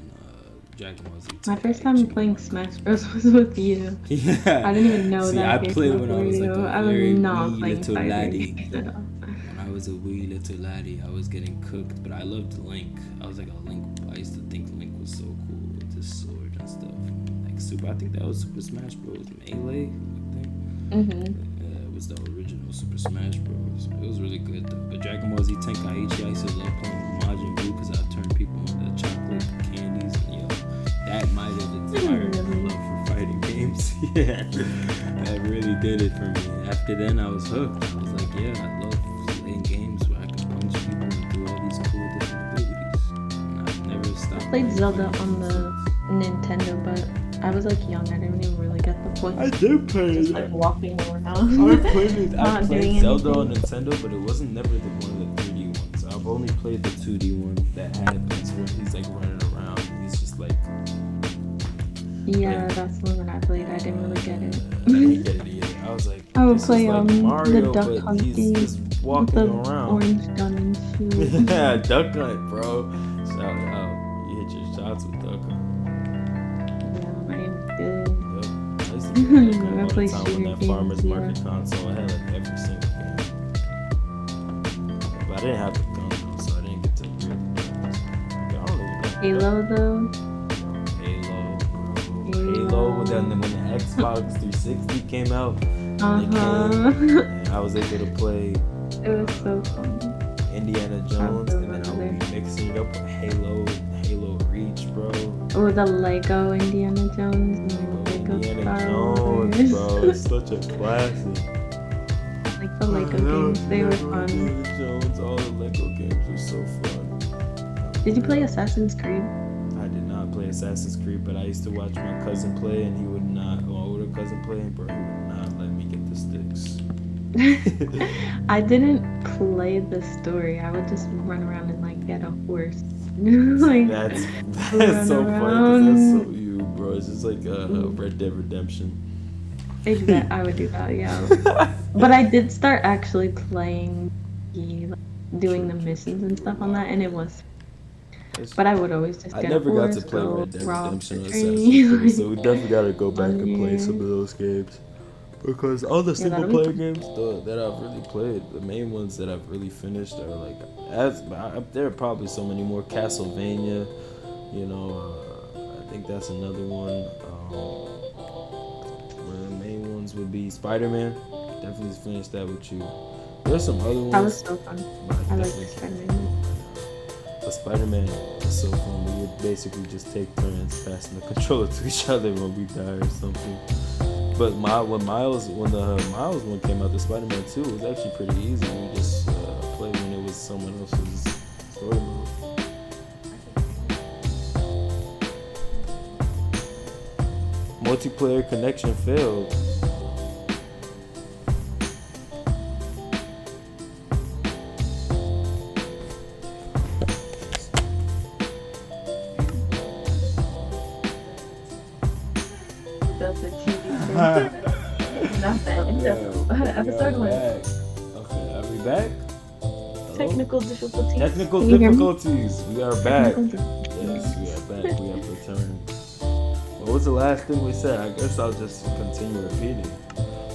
Dragon Ball Z Tenkaichi. My first time playing Smash Bros was with you. Yeah. I didn't even know that. I played when I was like a very wee little laddie. When I was a wee little laddie, I was getting cooked, but I loved Link. I was like a Link. I used to think Link was so cool with his sword and stuff. Like I think that was Super Smash Bros. Melee, I think. It was the original Super Smash Bros. It was really good though. But Dragon Ball Z Tenkaichi, I used to love playing Majin Buu because I turned people into chocolate candies. And that might have inspired my love for fighting games. Yeah, that really did it for me. After then, I was hooked. I was like, yeah, I love playing games where I can punch people and do all these cool different abilities. And I've never stopped. I played Zelda on the Nintendo, but I was like young. I didn't even really get the point. I did play it. Just like walking around. I played Zelda on Nintendo, but it wasn't never one of the 3D ones. I've only played the 2D one that had bits where he's like running around and he's just like. Yeah, that's the one I played. I didn't really get it. I didn't get it either. I was like, I would this play is like Mario, the duck but hunting he's just walking with the around. orange gun and shoes. Yeah, duck hunt, bro. Shout out. You hit your shots with duck hunt. Yeah, I am good. Yep. I used to play duck hunt all the play time shooter on that farmer's games, market console. I had like every single game. But I didn't have the gun though, so I didn't get to really play this. I don't really know. Halo though. Halo, then when the Xbox 360 came out, Uh-huh. and I was able to play. It was so fun. Indiana Jones, and then I'll be mixing it up with Halo Reach, bro. Or the Lego Indiana Jones. Indiana Jones, bro. It's such a classic. Like the Lego games, they were fun. Indiana Jones, all the Lego games were so fun. Did you play Assassin's Creed? I did not play Assassin's Creed, but I used to watch my cousin play, and he would not. My older cousin play, bro. He would not let me get the sticks. I didn't play the story. I would just run around and like get a horse. Like, that's so funny because that's so you, bro. It's just like Red Dead Redemption. Exactly, I would do that, yeah. But I did start actually playing, like, doing the missions and stuff on that, and it was. But I would always just get I never a horse, got to play Red Dead Redemption or Assassin's tree. Creed, so we definitely gotta go back and play some of those games. Because all the single player games that I've really played, the main ones that I've really finished are like, there are probably so many more. Castlevania, you know, I think that's another one. Where the main ones would be Spider-Man. Definitely finished that with you. There's some other ones. That was so fun. I like Spider-Man. But Spider-Man is so fun. We would basically just take turns passing the controller to each other when we die or something. But when the Miles one came out, the Spider-Man 2 was actually pretty easy. We just played when it was someone else's story mode. Multiplayer connection failed. Episode 1. Okay, are we back? Technical difficulties. Technical difficulties. We are back. Yes, we are back. We have returned. What was the last thing we said? I guess I'll just continue repeating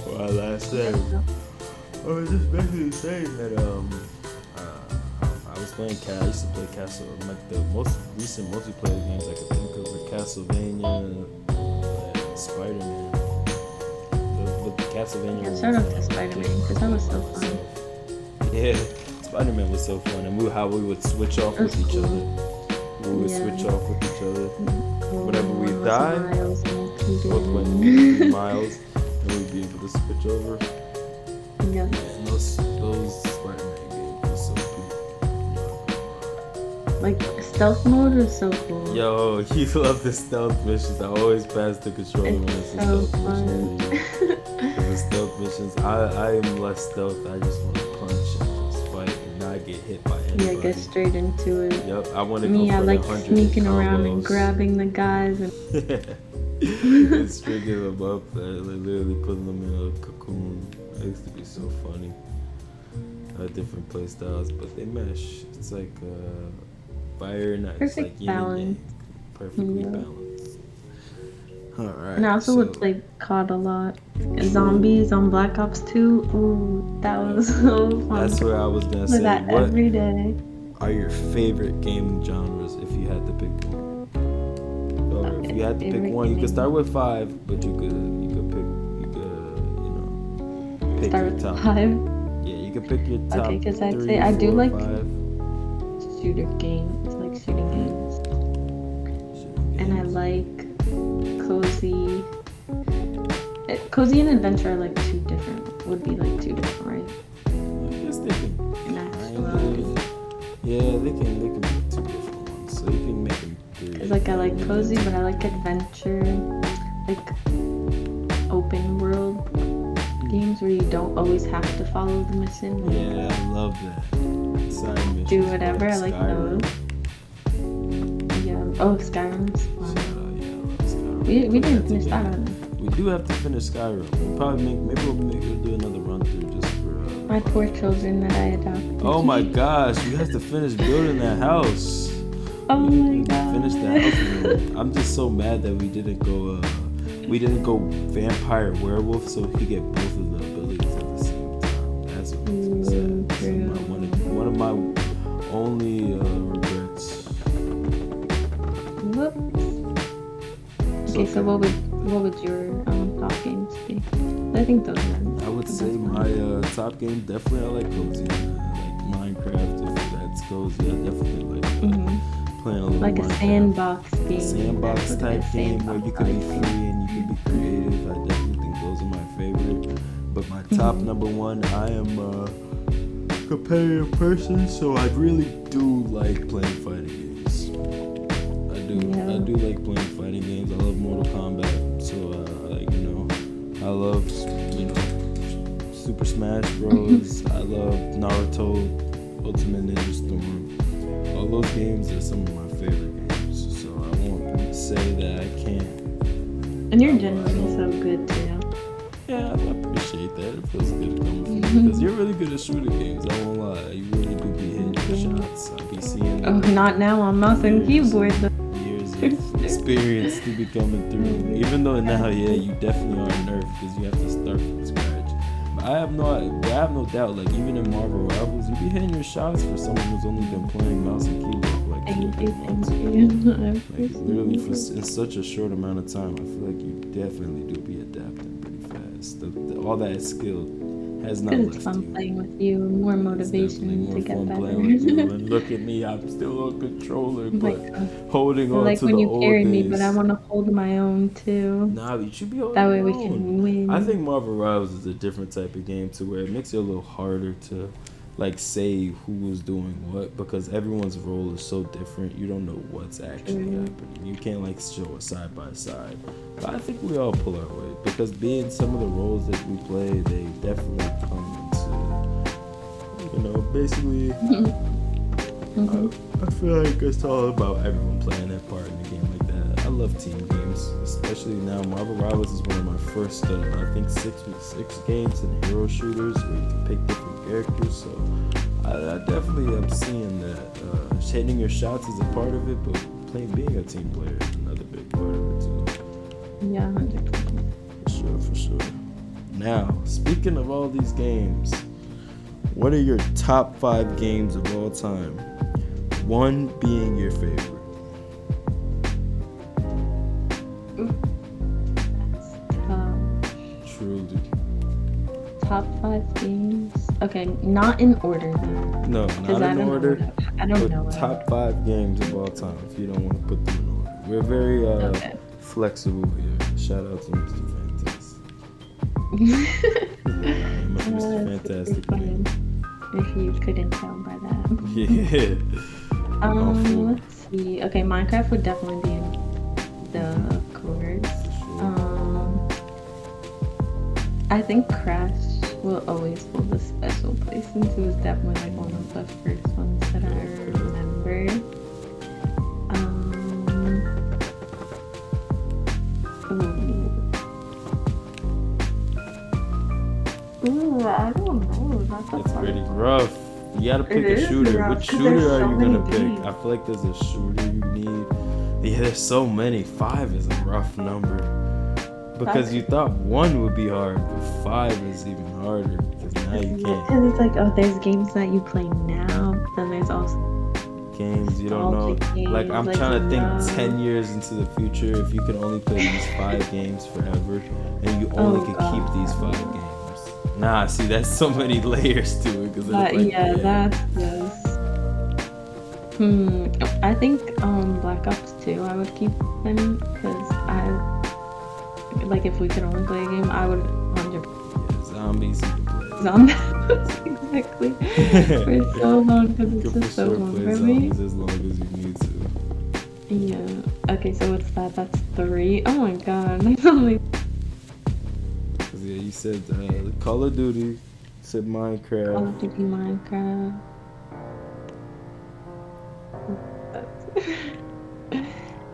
what I last said. I was just basically saying that I was playing I used to play Castle. Like the most recent multiplayer games I could think of were Castlevania and Spider-Man. Castlevania. Shout out to Spider-Man because that was so fun. Yeah, Spider-Man was so fun, and how we would switch off with each other. We would switch off with each other. Whenever we die, both went Miles, and we'd be able to switch over. Yeah. And those Spider-Man games were so cool. Like stealth mode was so cool. Yo, you love the stealth missions. I always pass the controller when it's a so stealth fun. mission. The stealth missions, I am less stealth. I just want to punch and just fight and not get hit by anybody. Yeah, get straight into it. Yep, I want to Me, go for I like 100 sneaking around and grabbing the guys and and stringing them up, literally putting them in a cocoon. It used to be so funny. Different play styles, but they mesh. It's like fire and ice, perfect like balance. Perfectly balanced. Alright. And I also would play COD a lot. Zombies on Black Ops 2. Ooh, that was so fun. That's where I was gonna say. That what every day. are your favorite gaming genres if you had to pick one? Or if you had to pick one, you could start with 5, but you could pick start your with top 5. Yeah, you could pick your top. Okay, because I'd 3, say I do 4, like 5. shooter games, like shooting games. And I like cozy. Cozy and adventure are like two different. Would be like two different, right? I guess they can. Yeah, they can be 2 different ones. So you can make them 3. Cause like I like cozy, but I like adventure, like open world games where you don't always have to follow the mission. Like, yeah, I love that. Side missions, do whatever. I like Skyrim. those. Yeah. Oh, Skyrim's fun. Yeah, I love Skyrim. We didn't finish that one. We do have to finish Skyrim. We'll probably we'll do another run through just for. My poor children that I adopted. Oh my gosh, you have to finish building that house. Oh my god. Finish that house. I'm just so mad that we didn't go vampire werewolf so we could get both of the abilities at the same time. That's what makes me sad. So one of my only regrets. Whoops. Okay, so what would your top games be? I think those are. I would say my top game definitely I like cozy. I like Minecraft. it's cozy. I definitely like playing a little like a Minecraft. sandbox game. Sandbox That's what it type is, game where you can be sandbox. free and you can be creative. I definitely think those are my favorite. But my top number one, I am a competitive person, so I really do like playing fighting games. I do like playing fighting games. I love Mortal Kombat, so I love Super Smash Bros. I love Naruto, Ultimate Ninja Storm. All those games are some of my favorite games, so I won't say that I can't. And you're generally so good too. Yeah, I appreciate that. It feels good coming from you because you're really good at shooting games. I won't lie, you really do be hitting your shots. I be seeing. Oh, not now. I'm mouse and keyboard. Years of experience to be coming through. Even though now, you definitely are nerfed because you have to start from scratch. But I have no doubt. Like even in Marvel Rivals, you be hitting your shots for someone who's only been playing mouse and keyboard for like 2 months. Like literally in such a short amount of time, I feel like you definitely do be adapting pretty fast. All that skill has not left it's fun you. playing with you, more motivation more to get fun better. playing with you. And look at me, I'm still on controller, but holding on like to when the you old carry days. me, but I want to hold my own too. Nah, you should be holding That way your we own. can win. I think Marvel Rivals is a different type of game to where it makes it a little harder to like say who was doing what because everyone's role is so different. You don't know what's actually happening. You can't like show a side by side. But I think we all pull our weight because being some of the roles that we play, they definitely come into basically. I feel like it's all about everyone playing their part in a game like that. I love team games, especially now. Marvel Rivals is one of my first, I think, 6v6 games in hero shooters where you can pick different characters. So I definitely am seeing that hitting your shots is a part of it, but being a team player is another big part of it too. Yeah, 100%. For sure. Now, speaking of all these games, what are your top 5 games of all time? One being your favorite. That's tough. Truly. Top 5 games. Okay, not in order though. No, not in order. I don't know. Top 5 games of all time. If you don't want to put them in order, we're very flexible here. Shout out to Mr. Fantastic. Mr. Fantastic. If you couldn't tell by that. Yeah. Let's see. Okay, Minecraft would definitely be in the chords. I think Crash will always hold a special place since it was definitely like one of the first ones that I remember. I don't know. That's pretty rough. You gotta pick a shooter. Which shooter are you gonna pick? I feel like there's a shooter you need. Yeah, there's so many. 5 is a rough number. Because you thought 1 would be hard, but 5 is even harder because now you can't. Because it's like, there's games that you play now, then there's also games you don't know. Like I'm trying to think 10 years into the future if you could only play these 5 games forever and you only could keep these 5 games. Nah, see, that's so many layers to it. Cause that's yes. I think Black Ops 2 I would keep them because like if we could only play a game, I would 100%. Yeah, zombies you can play. Zombies, exactly. For so long because it's just so long for me. As long as you need to. Yeah. Okay, so what's that? That's 3. Oh my god, that's only. Yeah, you said Call of Duty. You said Minecraft. Call of Duty, Minecraft.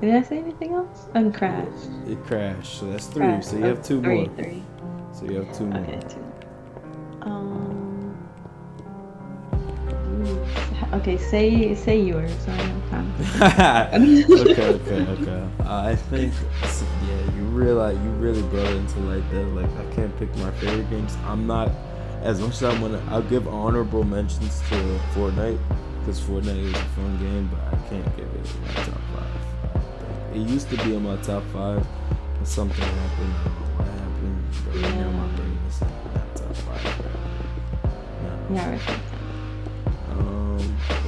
Did I say anything else? And Crash. It crashed, so that's 3. Crash. So you have 2 more. 3. So you have 2 more. Okay, 2. Okay, say yours. So I have time. Okay. I think you really brought it into like that. Like I can't pick my favorite games. I'm not as much as I'll give honorable mentions to Fortnite because Fortnite is a fun game, but I can't give it my top 5. It used to be in my top 5, but something happened. I don't know what happened. But right now my brain is not top 5. No. Yeah, right.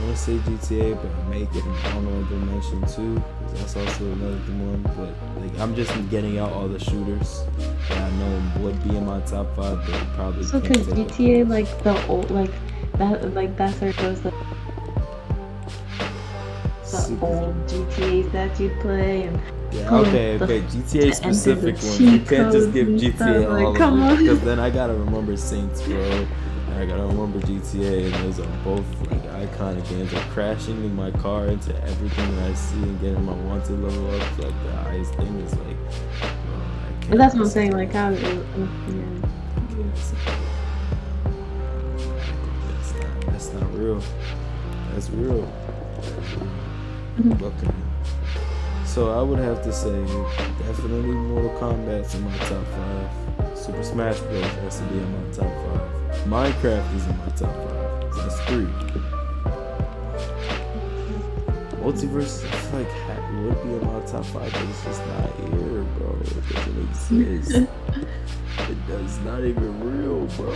want to say GTA, but I may get an honorable mention too, because that's also another one. But like, I'm just getting out all the shooters that I know would be in my top 5, but probably So can't cause take it. GTA like the old that's where it goes the old GTAs that you play and Yeah, pulling okay, the- GTA to enter specific the ones. You cheat can't just codes give and GTA stuff, like, all come of it, on. because then I gotta remember Saints Row, and I gotta remember GTA, and those are both like iconic games. Like crashing in my car into everything that I see and getting my wanted level up, like the highest thing is like. But that's what I'm saying. Like how, yeah. That's not real. That's real. Okay. So I would have to say definitely Mortal Kombat's in my top 5. Super Smash Bros. Has to be in my top 5. Minecraft is in my top 5. So that's 3. Multiverse, I feel like would be in my top 5, but it's just not here, bro. It doesn't exist. It does not even real, bro.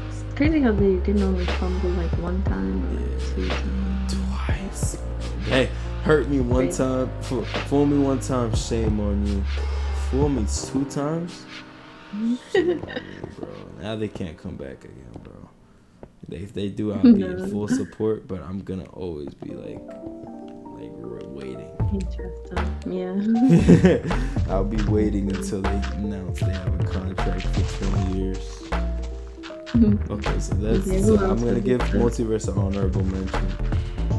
It's crazy how they didn't only fumble like one time or 2 times. Twice. Hey, hurt me one time, fool me one time, shame on you. Fool me 2 times? Shame on you, bro. Now they can't come back again, bro. If they do, I'll be in full support, but I'm gonna always be like waiting. Interesting. Yeah. I'll be waiting until they announce they have a contract for 20 years. Okay, so that's so I'm gonna give Multiverse an honorable mention.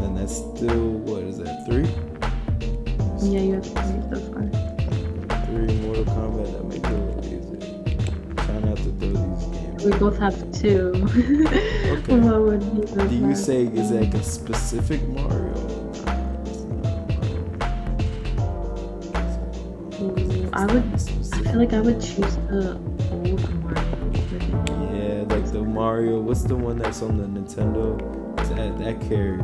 And that's still, what is that, 3? Yeah, you have 3 so far. 3 Mortal Kombat, that makes it a little easier. Try not to throw these games. We both have 2. Okay. What would be the Do you last say, is one? that a specific Mario? I feel like I would choose the old Mario. Yeah, like the Mario, what's the one that's on the Nintendo? That carried.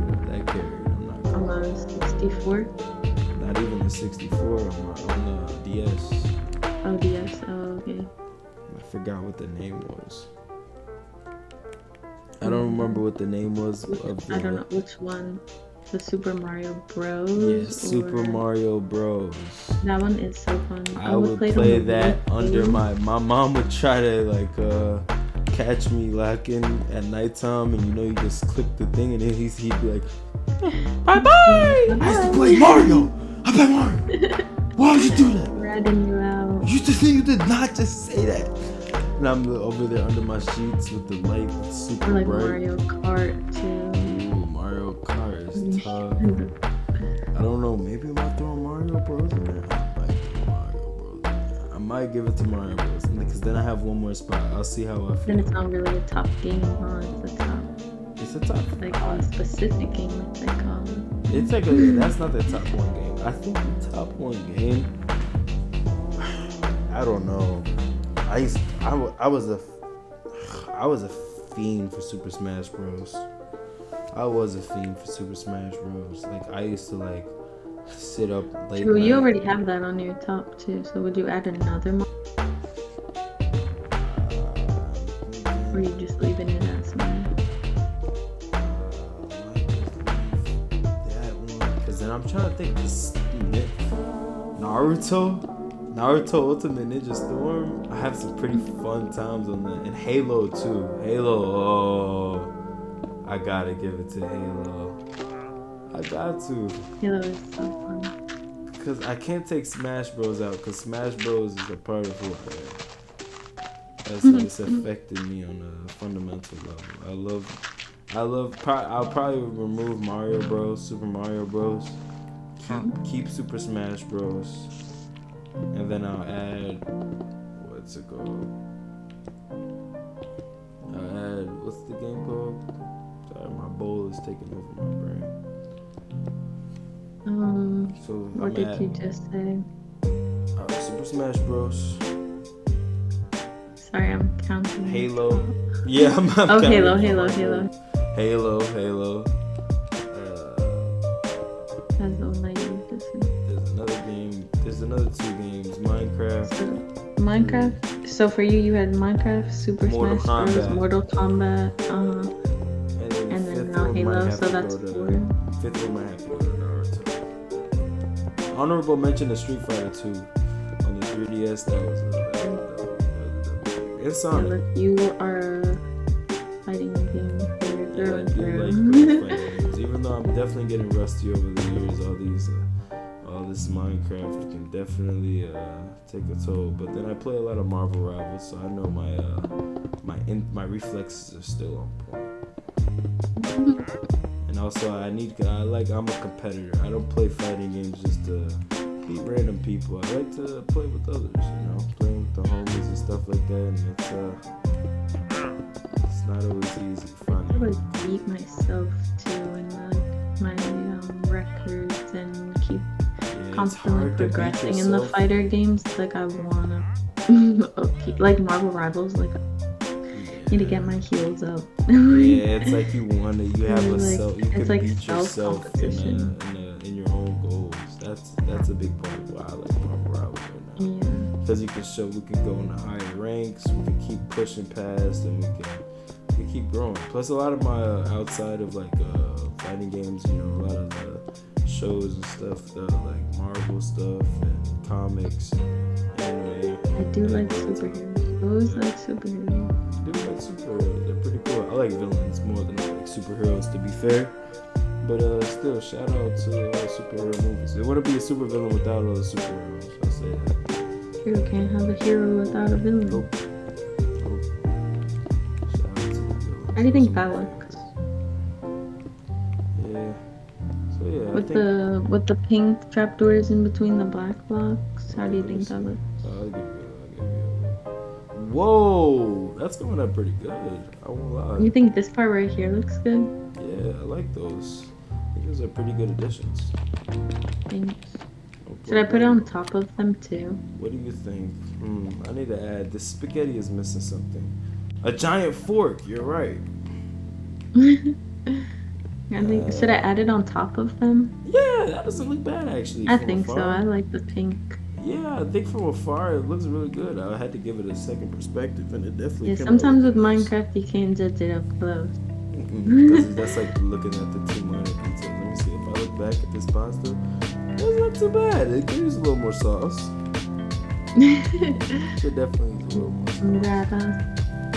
I'm not On the 64? Not even the 64, on the DS. Oh, DS. Oh, okay. I forgot what the name was. I don't remember what the name was of the... I don't know which one. The Super Mario Bros. Yeah, Super Mario Bros. That one is so fun. I would play that under my mom would try to like catch me lacking at nighttime, and you know you just click the thing and then he'd be like, bye bye. I used to play Mario. I play Mario. Why would you do that? Ratting you out. You did not just say that. And I'm over there under my sheets with the light super like bright. Mario Kart too. Ooh, Mario Kart is tough. I don't know. Maybe I'm throwing Mario Bros in there. I might throw Mario Bros in there. I might give it to Mario Bros. Because then I have one more spot. I'll see how I feel. Then it's not really a top game, huh? It's a top. It's a top. Like a specific game, as they call it. It's like that's not the top 1 game. I think the top 1 game. I don't know. I was a fiend for Super Smash Bros. I was a fiend for Super Smash Bros. Like I used to like sit up late. True, you already have that on your top too. So would you add another one? Or are you just leaving it as Smash? That one, because then I'm trying to think. Naruto Ultimate Ninja Storm. I have some pretty fun times on that, and Halo too. Halo, I gotta give it to Halo. I got to. Halo is so fun. Because I can't take Smash Bros out, because Smash Bros is a part of who I am. It's affected me on a fundamental level. I'll probably remove Mario Bros, Super Mario Bros. Keep Super Smash Bros. And then I'll add, what's it called? What's the game called? Sorry, my bowl is taking over my brain. So what did you just say? Super Smash Bros. Sorry, I'm counting. Halo. Yeah, I'm counting. Halo. Halo. That's the one I used to say. There's another game. There's another 2 games. Minecraft. So for you had Minecraft, Super Smash Bros, Mortal Kombat, and then now might Halo, have so to that's go to 4. fifth one. Might have to go to Naruto. Honorable mention to Street Fighter 2 on the 3DS. That was it's Yeah, Sonic. look, you are fighting game player Yeah, I through and do through. like fighting games. Even though I'm definitely getting rusty over the years, all this Minecraft can definitely take a toll. But then I play a lot of Marvel Rivals, so I know my reflexes are still on point. And also, I'm a competitor. I don't play fighting games just to beat random people. I like to play with others, playing with the homies and stuff like that. And it's not always easy I finding. would beat myself too in my records and keep constantly progressing in the fighter games. Like I wanna, like Marvel Rivals. Like need to get my heels up. Yeah, it's like you have a like, self. You can like beat yourself in your own goals. That's a big part of why I like Marvel Rivals right now. Yeah. Because we can go into higher ranks. We can keep pushing past, and we can keep growing. Plus, a lot of my outside of like fighting games, a lot of the shows and stuff, like Marvel stuff and comics and anime. I do like superheroes. I always like superheroes. I do like superheroes. They're pretty cool. I like villains more than I like superheroes, to be fair. But still, shout out to all the superhero movies. It wouldn't be a supervillain without all the superheroes. I'll say that. Hero can't have a hero without a villain. Nope. Shout out to the villains. How do you think that looks? Yeah. So yeah. With the pink trapdoors in between the black blocks, how do you think that looks? I'll give you. Whoa, that's going up pretty good. I won't lie. You think this part right here looks good? Yeah, I like those. I think those are pretty good additions. Thanks. Should I put it on top of them too? What do you think? I need to add. This spaghetti is missing something. A giant fork. You're right. Should I add it on top of them? Yeah, that doesn't look bad actually. I think so. I like the pink. Yeah, I think from afar it looks really good. I had to give it a second perspective, and it definitely. Yeah, sometimes with Minecraft you can't judge it up close. Because that's like looking at the two minor details. Let me see. If I look back at this pasta, it's not too bad. It could use a little more sauce. It definitely needs a little more sauce.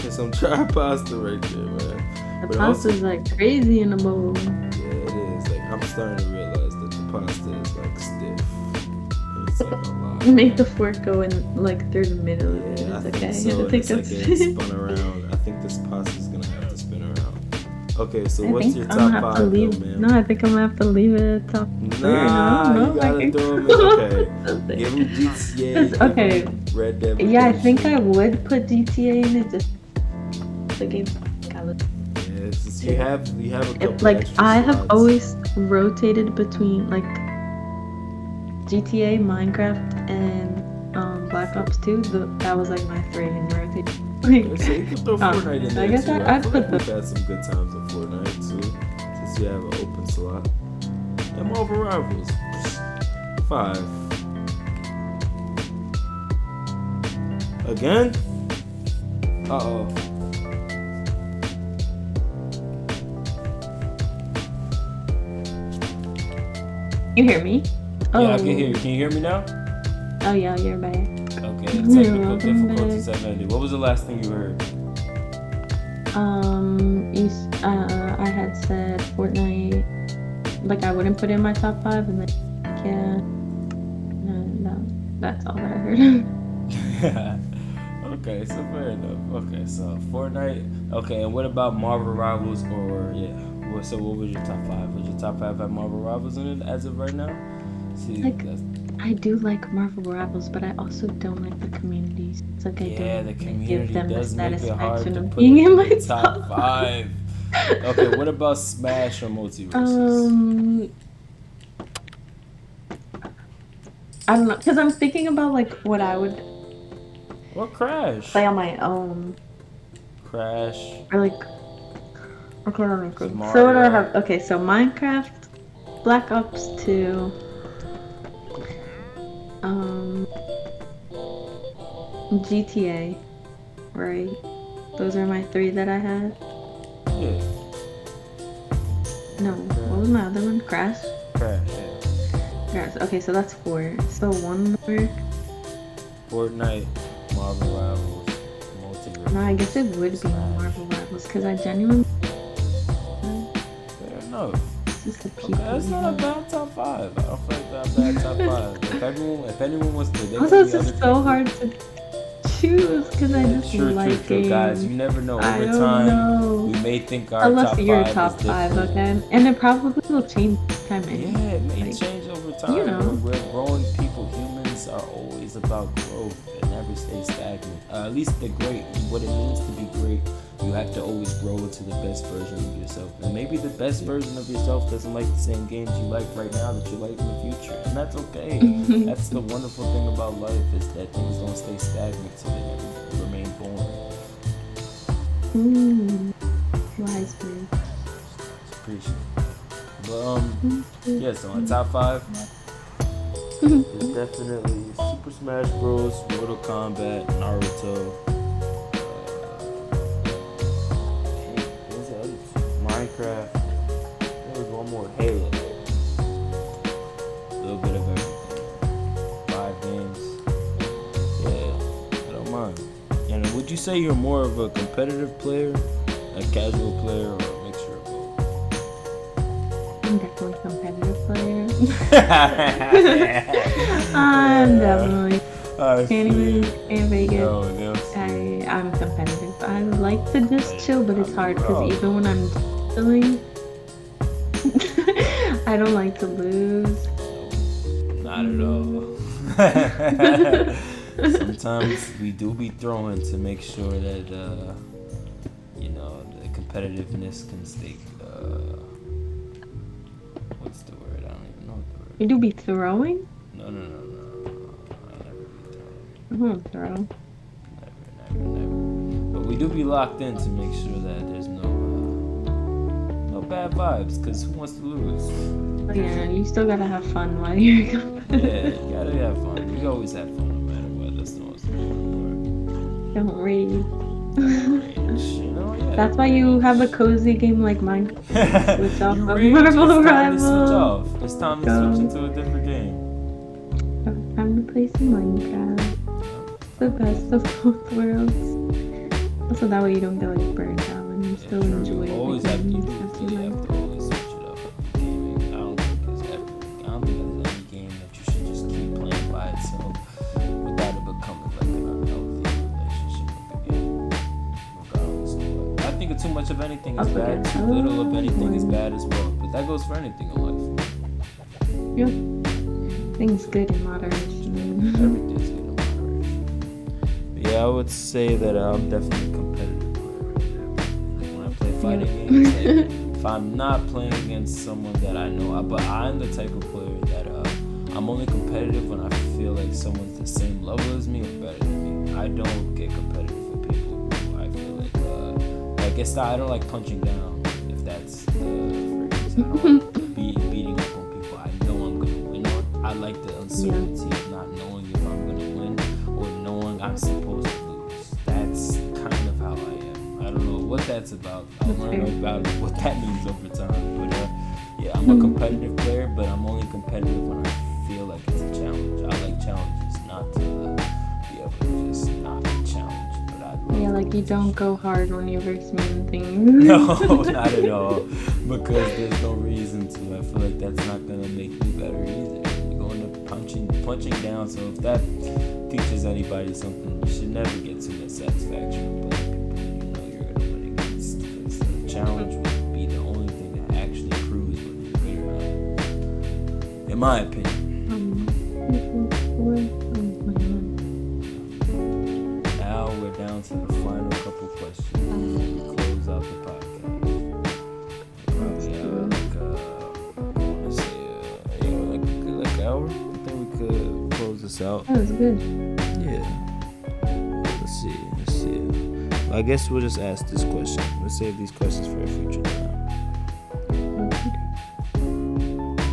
There's some dry pasta right there, man. The pasta's like crazy in a bowl. Yeah, it is. Like I'm starting to realize that the pasta is like stiff. It's like a lot. Make the fork go in like through the middle of it. Yeah, It's I okay. think so. It's It's like getting spun around. I think this pasta's gonna have to spin around. Okay, so what's your top 5 though, man? No, I think I'm gonna have to leave it at top 3. Nah, you gotta throw them in. Okay. Give them GTA. Okay. Red Dead. Yeah, I think I would put GTA in it just the game. Yeah, it's just, you have a couple Like extra I have slots. always rotated between like GTA, Minecraft, and Black Ops 2. That was like my 3 in rotation. Okay, so you can throw Fortnite in there I guess too. I'd feel put like we've had some good times in Fortnite too, since you have an open slot. And Marvel Rivals, 5. Again? Uh-oh. You hear me? Oh. Yeah, I can hear you. Can you hear me now? Oh yeah, you're back. Okay, technical difficulties have ended. What was the last thing you heard? I had said Fortnite, like I wouldn't put it in my top 5, and then yeah, no, that's all that I heard. Okay, so fair enough. Okay, so Fortnite. Okay, and what about Marvel Rivals or So what was your top 5? Was your top 5 have Marvel Rivals in it as of right now? See, I do like Marvel Rivals, but I also don't like the communities. It's like the community does make it hard to put being in my top 5. Okay, what about Smash or Multiverses? I don't know, because I'm thinking about like what I would. Or Crash. Play on my own. Crash. Or like. Okay, let me think. So what do I have? Okay, so Minecraft, Black Ops 2. GTA, right? Those are my 3 that I had. Yeah. No, what was my other one? Crash? Crash, yeah. Crash. Okay, so that's 4. So one more. Fortnite, Marvel Rivals, Multiverse. No, I guess it would be Marvel Rivals because I genuinely. Fair enough. It's just the people. Okay, that's not a bad top 5. I don't feel like that's a bad top 5. If anyone was to, Also, it's just so hard to choose because I just like true, guys. You never know. Over time, we may think our unless top 5 your top is 5, different. okay? And it probably will change time. Yeah, it may change over time. You know. We're growing people. Humans are always about growth and never stay stagnant. At least the great, what it means to be great, you have to always grow into the best version of yourself. And maybe the best version of yourself doesn't like the same games you like right now that you like in the future. And that's okay. That's the wonderful thing about life, is that things don't stay stagnant, so they never remain boring. Wise man. Appreciate it. But yeah, so on top 5 is definitely Super Smash Bros, Mortal Kombat, Naruto, Minecraft. There was one more, Halo. A little bit of everything. 5 games. Yeah, I don't mind. And would you say you're more of a competitive player, a casual player, or a mixture of both? I'm definitely a competitive player. I'm definitely. Can't make it. I'm competitive. I like to just chill, but it's hard because even when I'm chilling, I don't like to lose. Not at all. Sometimes we do be throwing to make sure that the competitiveness can stay. What's the word? I don't even know the word. You do be throwing? No. I never be throwing. I won't throw. Never. But we do be locked in to make sure that there's no bad vibes, because who wants to lose? Oh yeah, you still gotta have fun while you're competitive. Yeah, you gotta have fun. We always have fun no matter what. That's the most important Don't rage. Yeah. That's why you have a cozy game like mine. Switch off of Marvel Rivals. It's time to switch into a different game. Time to play some Minecraft. The best of both worlds. Also, that way you don't get like burned out and you still enjoy it. Always have to always switch it up. Gaming. I don't think there's any game that you should just keep playing by itself without it becoming like an unhealthy relationship with the game. Regardless of what. I think too much of anything is bad. Too little of anything is bad as well. But that goes for anything in life. Yeah. Things good in moderation. Everything's good in moderation. But yeah, I would say that I'm definitely a competitive player. Like when I play fighting games, like, if I'm not playing against someone that I know, but I'm the type of player that I'm only competitive when I feel like someone's the same level as me or better than me. I don't get competitive with people who I feel like I don't like punching down, if that's the phrase. I don't like beating up on people I know I'm gonna win on. I like the uncertainty of not knowing if I'm gonna win or knowing I'm supposed to lose. That's kind of how I am. I don't know what that's about. I'll learn about what that means over time. But yeah, I'm a competitive player, but I'm only competitive when I feel like it's a challenge. I like challenges, not to be able to just not be challenged. Yeah, like you don't go hard when you're versus me and things. No, not at all. Because there's no reason to. I feel like that's not gonna make me better either. You're going to punching down. So if that teaches anybody something, you should never get too much satisfaction with people you know you're gonna win against. Because the challenge will be the only thing that actually proves whether you're good or not. In my opinion. Now we're down to the final couple questions before we close out the podcast. Probably like an hour. I think we could close this out. That was good. Yeah. Let's see. Well, I guess we'll just ask this question. We'll save these questions for a future time.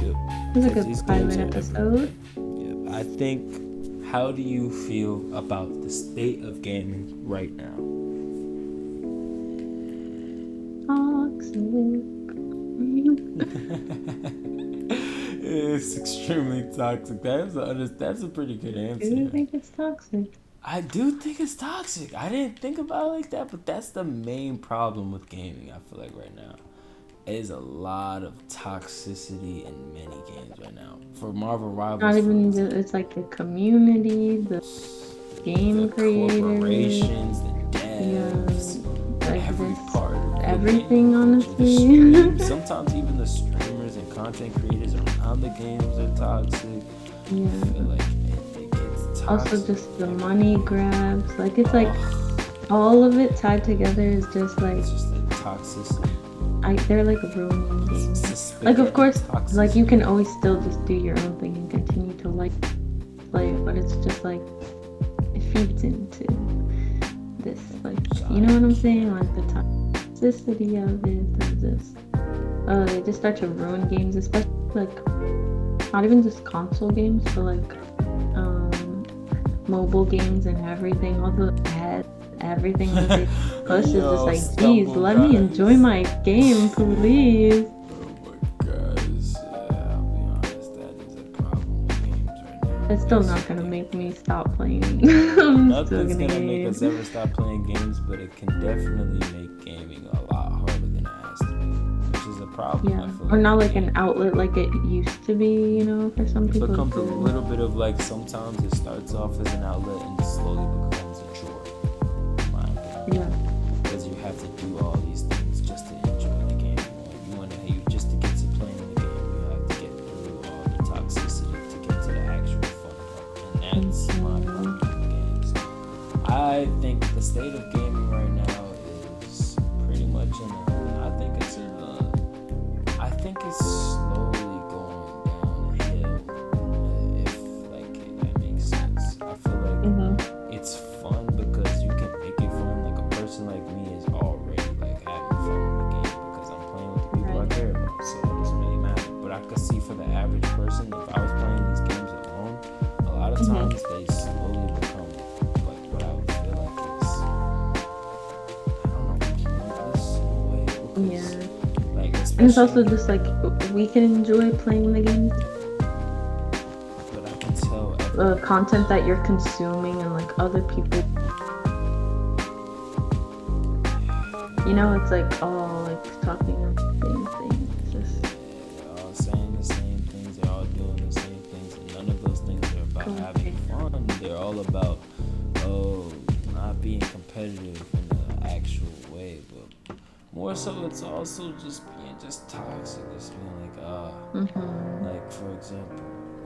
Yep. It was a good 5-minute episode. Yep. I think. How do you feel about the state of gaming right now? Toxic. It's extremely toxic. That's a pretty good answer. Do you think it's toxic? I do think it's toxic. I didn't think about it like that, but that's the main problem with gaming, I feel like, right now. There's a lot of toxicity in many games right now. For Marvel Rivals, Not even it's like the community, the game creators, corporations, the devs, like every part of everything, honestly. Sometimes even the streamers and content creators around the games are toxic. Yeah. I feel like it gets toxic. Also, just the money grabs. Like, it's like all of it tied together is just like. It's just the toxicity. They're like ruining games. Like, of course, toxicity. Like, you can always still just do your own thing and continue to like play it, but it's just like it feeds into this, like, you know what I'm saying? Like the toxicity of it, they just start to ruin games, especially like not even just console games, but like mobile games and everything. All the ads, everything that they push is just like, geez, let me enjoy my game, please. Oh my gosh, yeah, I'll be honest, that is a problem with games right now. It's still not gonna make me stop playing. Nothing's gonna make us ever stop playing games, but it can definitely make gaming a lot harder than it has to be, which is a problem. Yeah, I feel or not like an outlet like it used to be, you know, for some people. It becomes a little bit of like, sometimes it starts off as an outlet and slowly becomes a chore. Yeah. Because you have to do all these things just to enjoy the game. Just to get to playing the game, you have to get through all the toxicity to get to the actual fun part. And that's my problem with games. I think the state of gaming right now is pretty much I think it's slowly going downhill. If like that makes sense. I feel like it's fun because you can make it fun. Like a person like me is already like having fun in the game because I'm playing with the people I care about, so it doesn't really matter. But I could see for the average person, if I was playing these games alone, a lot of times they slowly become like what I would feel like is, I don't know, pointless in a way. Because, like, and it's also just like we can enjoy playing the game, but I can tell the content that you're consuming and like other people, you know, it's like all like talking the same things. Just they're all saying the same things, they're all doing the same things, and none of those things are about having fun. They're all about not being competitive in an actual way, but more so it's also just being just toxic, just being like like, for example,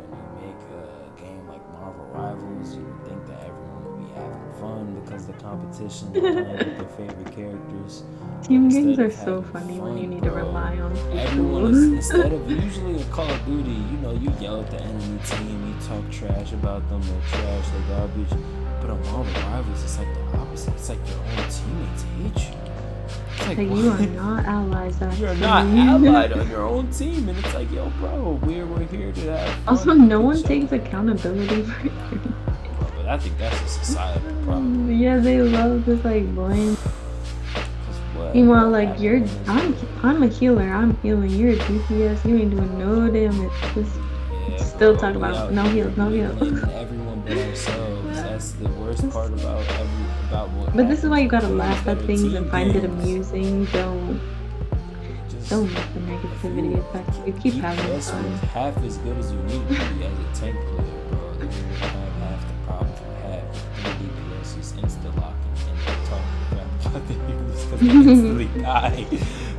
when you make a game like Marvel Rivals, you would think that everyone would be having fun because the competition, they're playing with their favorite characters. Team games are so funny when you need to rely on people. Everyone is, instead of, usually in Call of Duty, you know, you yell at the enemy team, you talk trash about them, they're trash, they're garbage. But on Marvel Rivals, it's like the opposite. It's like your own teammates hate you. Like, you are not allies, actually. You're not allied on your own team, and it's like, yo, bro, we're here to have fun. Also, no one takes accountability for it. But I think that's a societal problem. Yeah, they love just like blame. Meanwhile, like I'm a healer. I'm healing. You're a DPS. You ain't doing no damage. Just still talk about no heal, no heal. Everyone but ourselves. That's the worst part about what. But this is why you gotta laugh at things and find it amusing. Don't let the negativity affect you. Keep having fun. Half as good as you need to be as a tank player, bro. Then you have half the problems you have with DPS is insta locking and talking crap about the healers because they instantly die.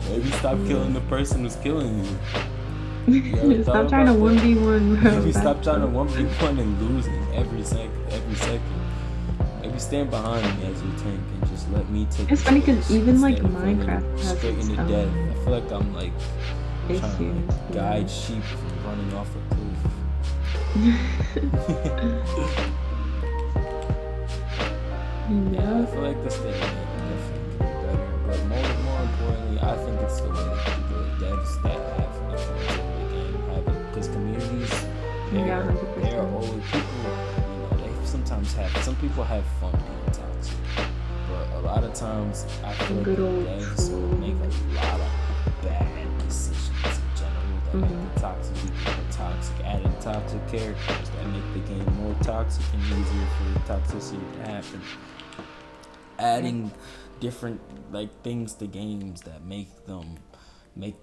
Maybe stop killing the person who's killing you. Stop trying to 1v1, bro. Maybe stop trying to 1v1 and losing every second. Maybe stand behind me as your tank and just let me take. It's funny because even like Minecraft has straight its into death. I feel like I'm like issues. trying to guide sheep from running off a cliff. Yeah, I feel like this thing definitely could be better, but more importantly, I think it's the way that the devs that have influence over the game have it, because communities, they're old people, you know, they sometimes some people have fun being toxic, but a lot of times I feel like the devs make a lot of bad decisions in general. make the toxic, adding toxic characters that make the game more toxic and easier for the toxicity to happen. Adding different things to games that make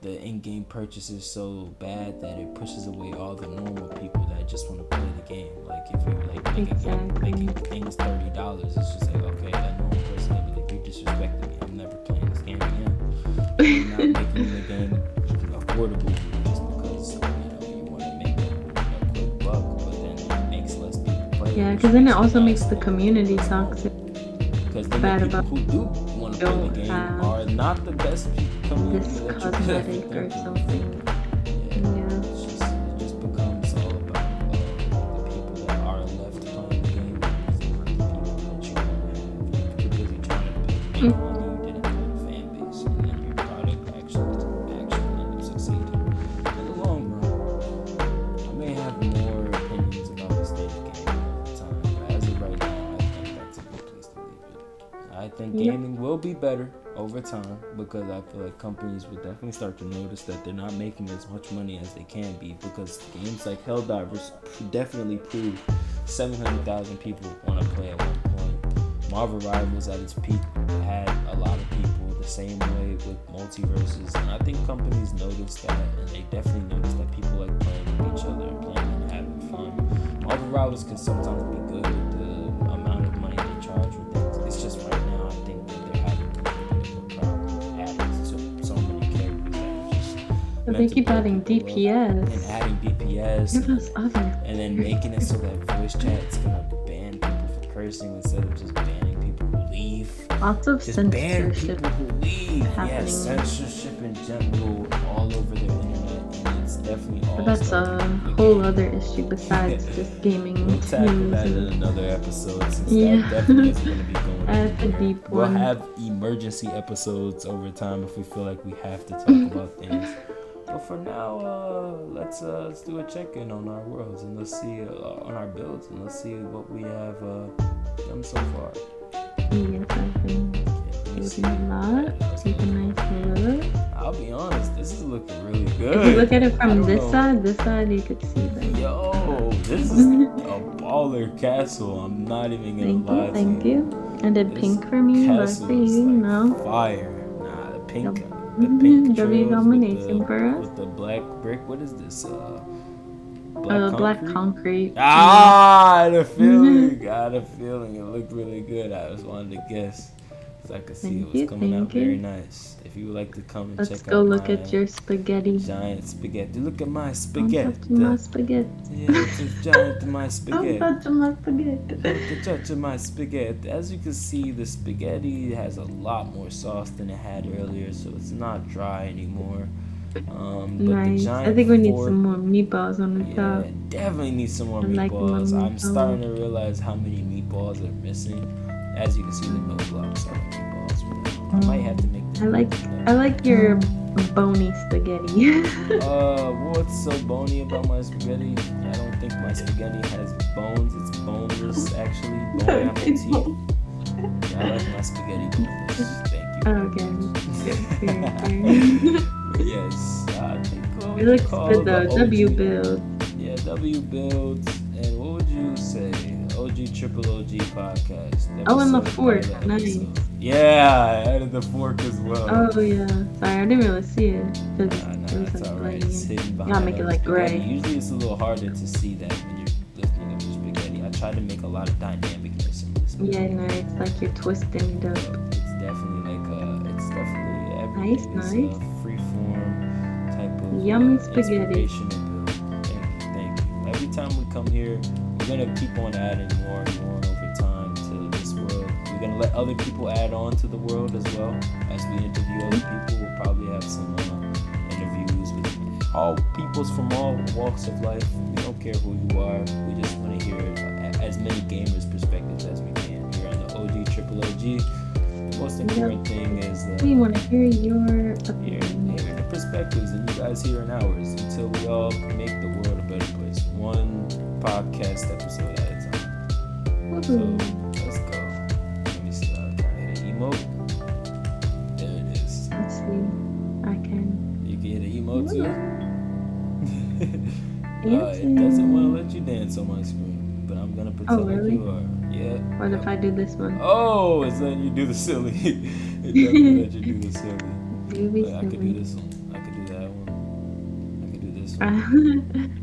the in-game purchases so bad that it pushes away all the normal people that just want to play the game. Like if you making things $30, it's just like, okay, that normal person will be like, you're disrespecting me. I'm never playing this game again. You're not making the game affordable just because you want to make a quick buck, but then it makes less people play. Yeah, because then it also makes the community toxic. Because then the people who do want to play the game are not the best community. This cosmetic or something. Yeah. It just becomes all about the people that are left playing the game. It's not the people that you want to have. You're busy trying to make money, you didn't build a fan base, and then your product actually end up succeeding. In the long run, I may have more opinions about the state of gaming all the time, but as of right now, I think that's a good place to leave it. I think gaming will be better over time because I feel like companies will definitely start to notice that they're not making as much money as they can be, because games like Helldivers definitely prove 700,000 people want to play at one point. Marvel Rivals at its peak had a lot of people, the same way with Multiverses, and I think companies notice that, and they definitely notice that people like playing with each other and playing and having fun. Marvel Rivals can sometimes be good with the amount of money they charge for things. It's just right now I think that they're having but they keep adding DPS. And adding DPS. And then making it so that voice chat's gonna ban people for cursing instead of just banning people who leave. Lots of just censorship ban people who leave. happening. Yeah, censorship in general all over the internet. And it's definitely all. But that's a whole other issue besides just gaming. We'll tackle that in another episode, since Yeah. that definitely is going to be going That's a deep one. We'll have emergency episodes over time if we feel like we have to talk about things. But for now, let's do a check-in on our worlds, and let's see on our builds, and let's see what we have done so far. Yes, I've been building a lot. Take a nice look. I'll be honest, this is looking really good. If you look at it from this side, you could see that. Yo, this is a baller castle. I'm not even gonna lie. Thank you. And did pink for me, but for you, no. Fire. Nah, the pink. The pink W trails domination for us. with the black brick. What is this? Black concrete. I had a feeling. It looked really good. I just wanted to guess, because I could see it was coming out very nice. If you would like to come and check out Let's go look at your spaghetti. Giant spaghetti. Look at my spaghetti. Don't touch my spaghetti. Yeah, it's a giant my spaghetti. Don't touch my spaghetti. Don't touch my spaghetti. As you can see, the spaghetti has a lot more sauce than it had earlier, so it's not dry anymore. But nice. The giant I think we need fork, some more meatballs on the top. Yeah, definitely need some more I like meatballs. my I'm starting to realize how many meatballs are missing. As you can see, the milk blocks are meatballs. I might have to make them. I like your bony spaghetti. What's so bony about my spaghetti? I don't think my spaghetti has bones. It's boneless, actually. Bone apple teeth. I like my spaghetti boneless. Thank you. Okay. Yes, I think it looks good though. W build. Yeah, W builds. And what would you say? OGtripleOG podcast. And the fork. Nice. Yeah, I added the fork as well. Oh yeah. Sorry, I didn't really see it. It's alright. It's hidden behind. Gotta make it like gray. Usually it's a little harder to see that when you're lifting up your spaghetti. I try to make a lot of dynamicness in this. Yeah, nice. Like you're twisting it up. It's definitely everything. Nice. It's a free form type of yummy spaghetti. Thank you. Every time we come here, we're gonna keep on adding more and more over time to this world. We're gonna let other people add on to the world as well. As we interview other people, we'll probably have some interviews with all peoples from all walks of life. We don't care who you are. We just want to hear as many gamers' perspectives as we can. Here on the OGtripleOG. The most important thing is we want to hear your opinion. Hear the perspectives, and you guys hearing ours, until we all make the world a better place, one podcast episode at a time. Woo-hoo. So let's go. Let me see. Can I hit an emote? There it is. Let's see. I can. You can hit an emote too. it's on my screen, but I'm gonna Oh, pretend like really? you are. Yeah. What if I do this one? Oh, it's letting you do the silly. It definitely let you do the silly. Do be Wait, I could do silly. this one. I could do that one. I could do this one.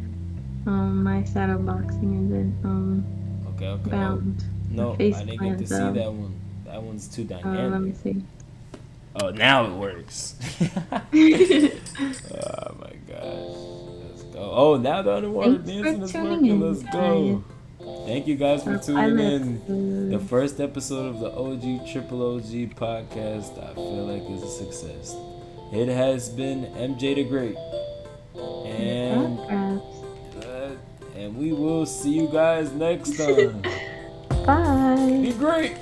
My shadow boxing isn't Okay, okay. Oh, bound. The no, face I didn't get to plans see though. that one. That one's too Let dynamic. me see. Oh, now it works. Oh my gosh. Let's go. Oh, now the underwater Thanks for dancing is tuning working. in, Let's guys. go. Thank you guys for For tuning pilot in. The food. first episode of the OG podcast, I feel like is a success. It has been MJ the Great. And and we will see you guys next time. Bye. Be great.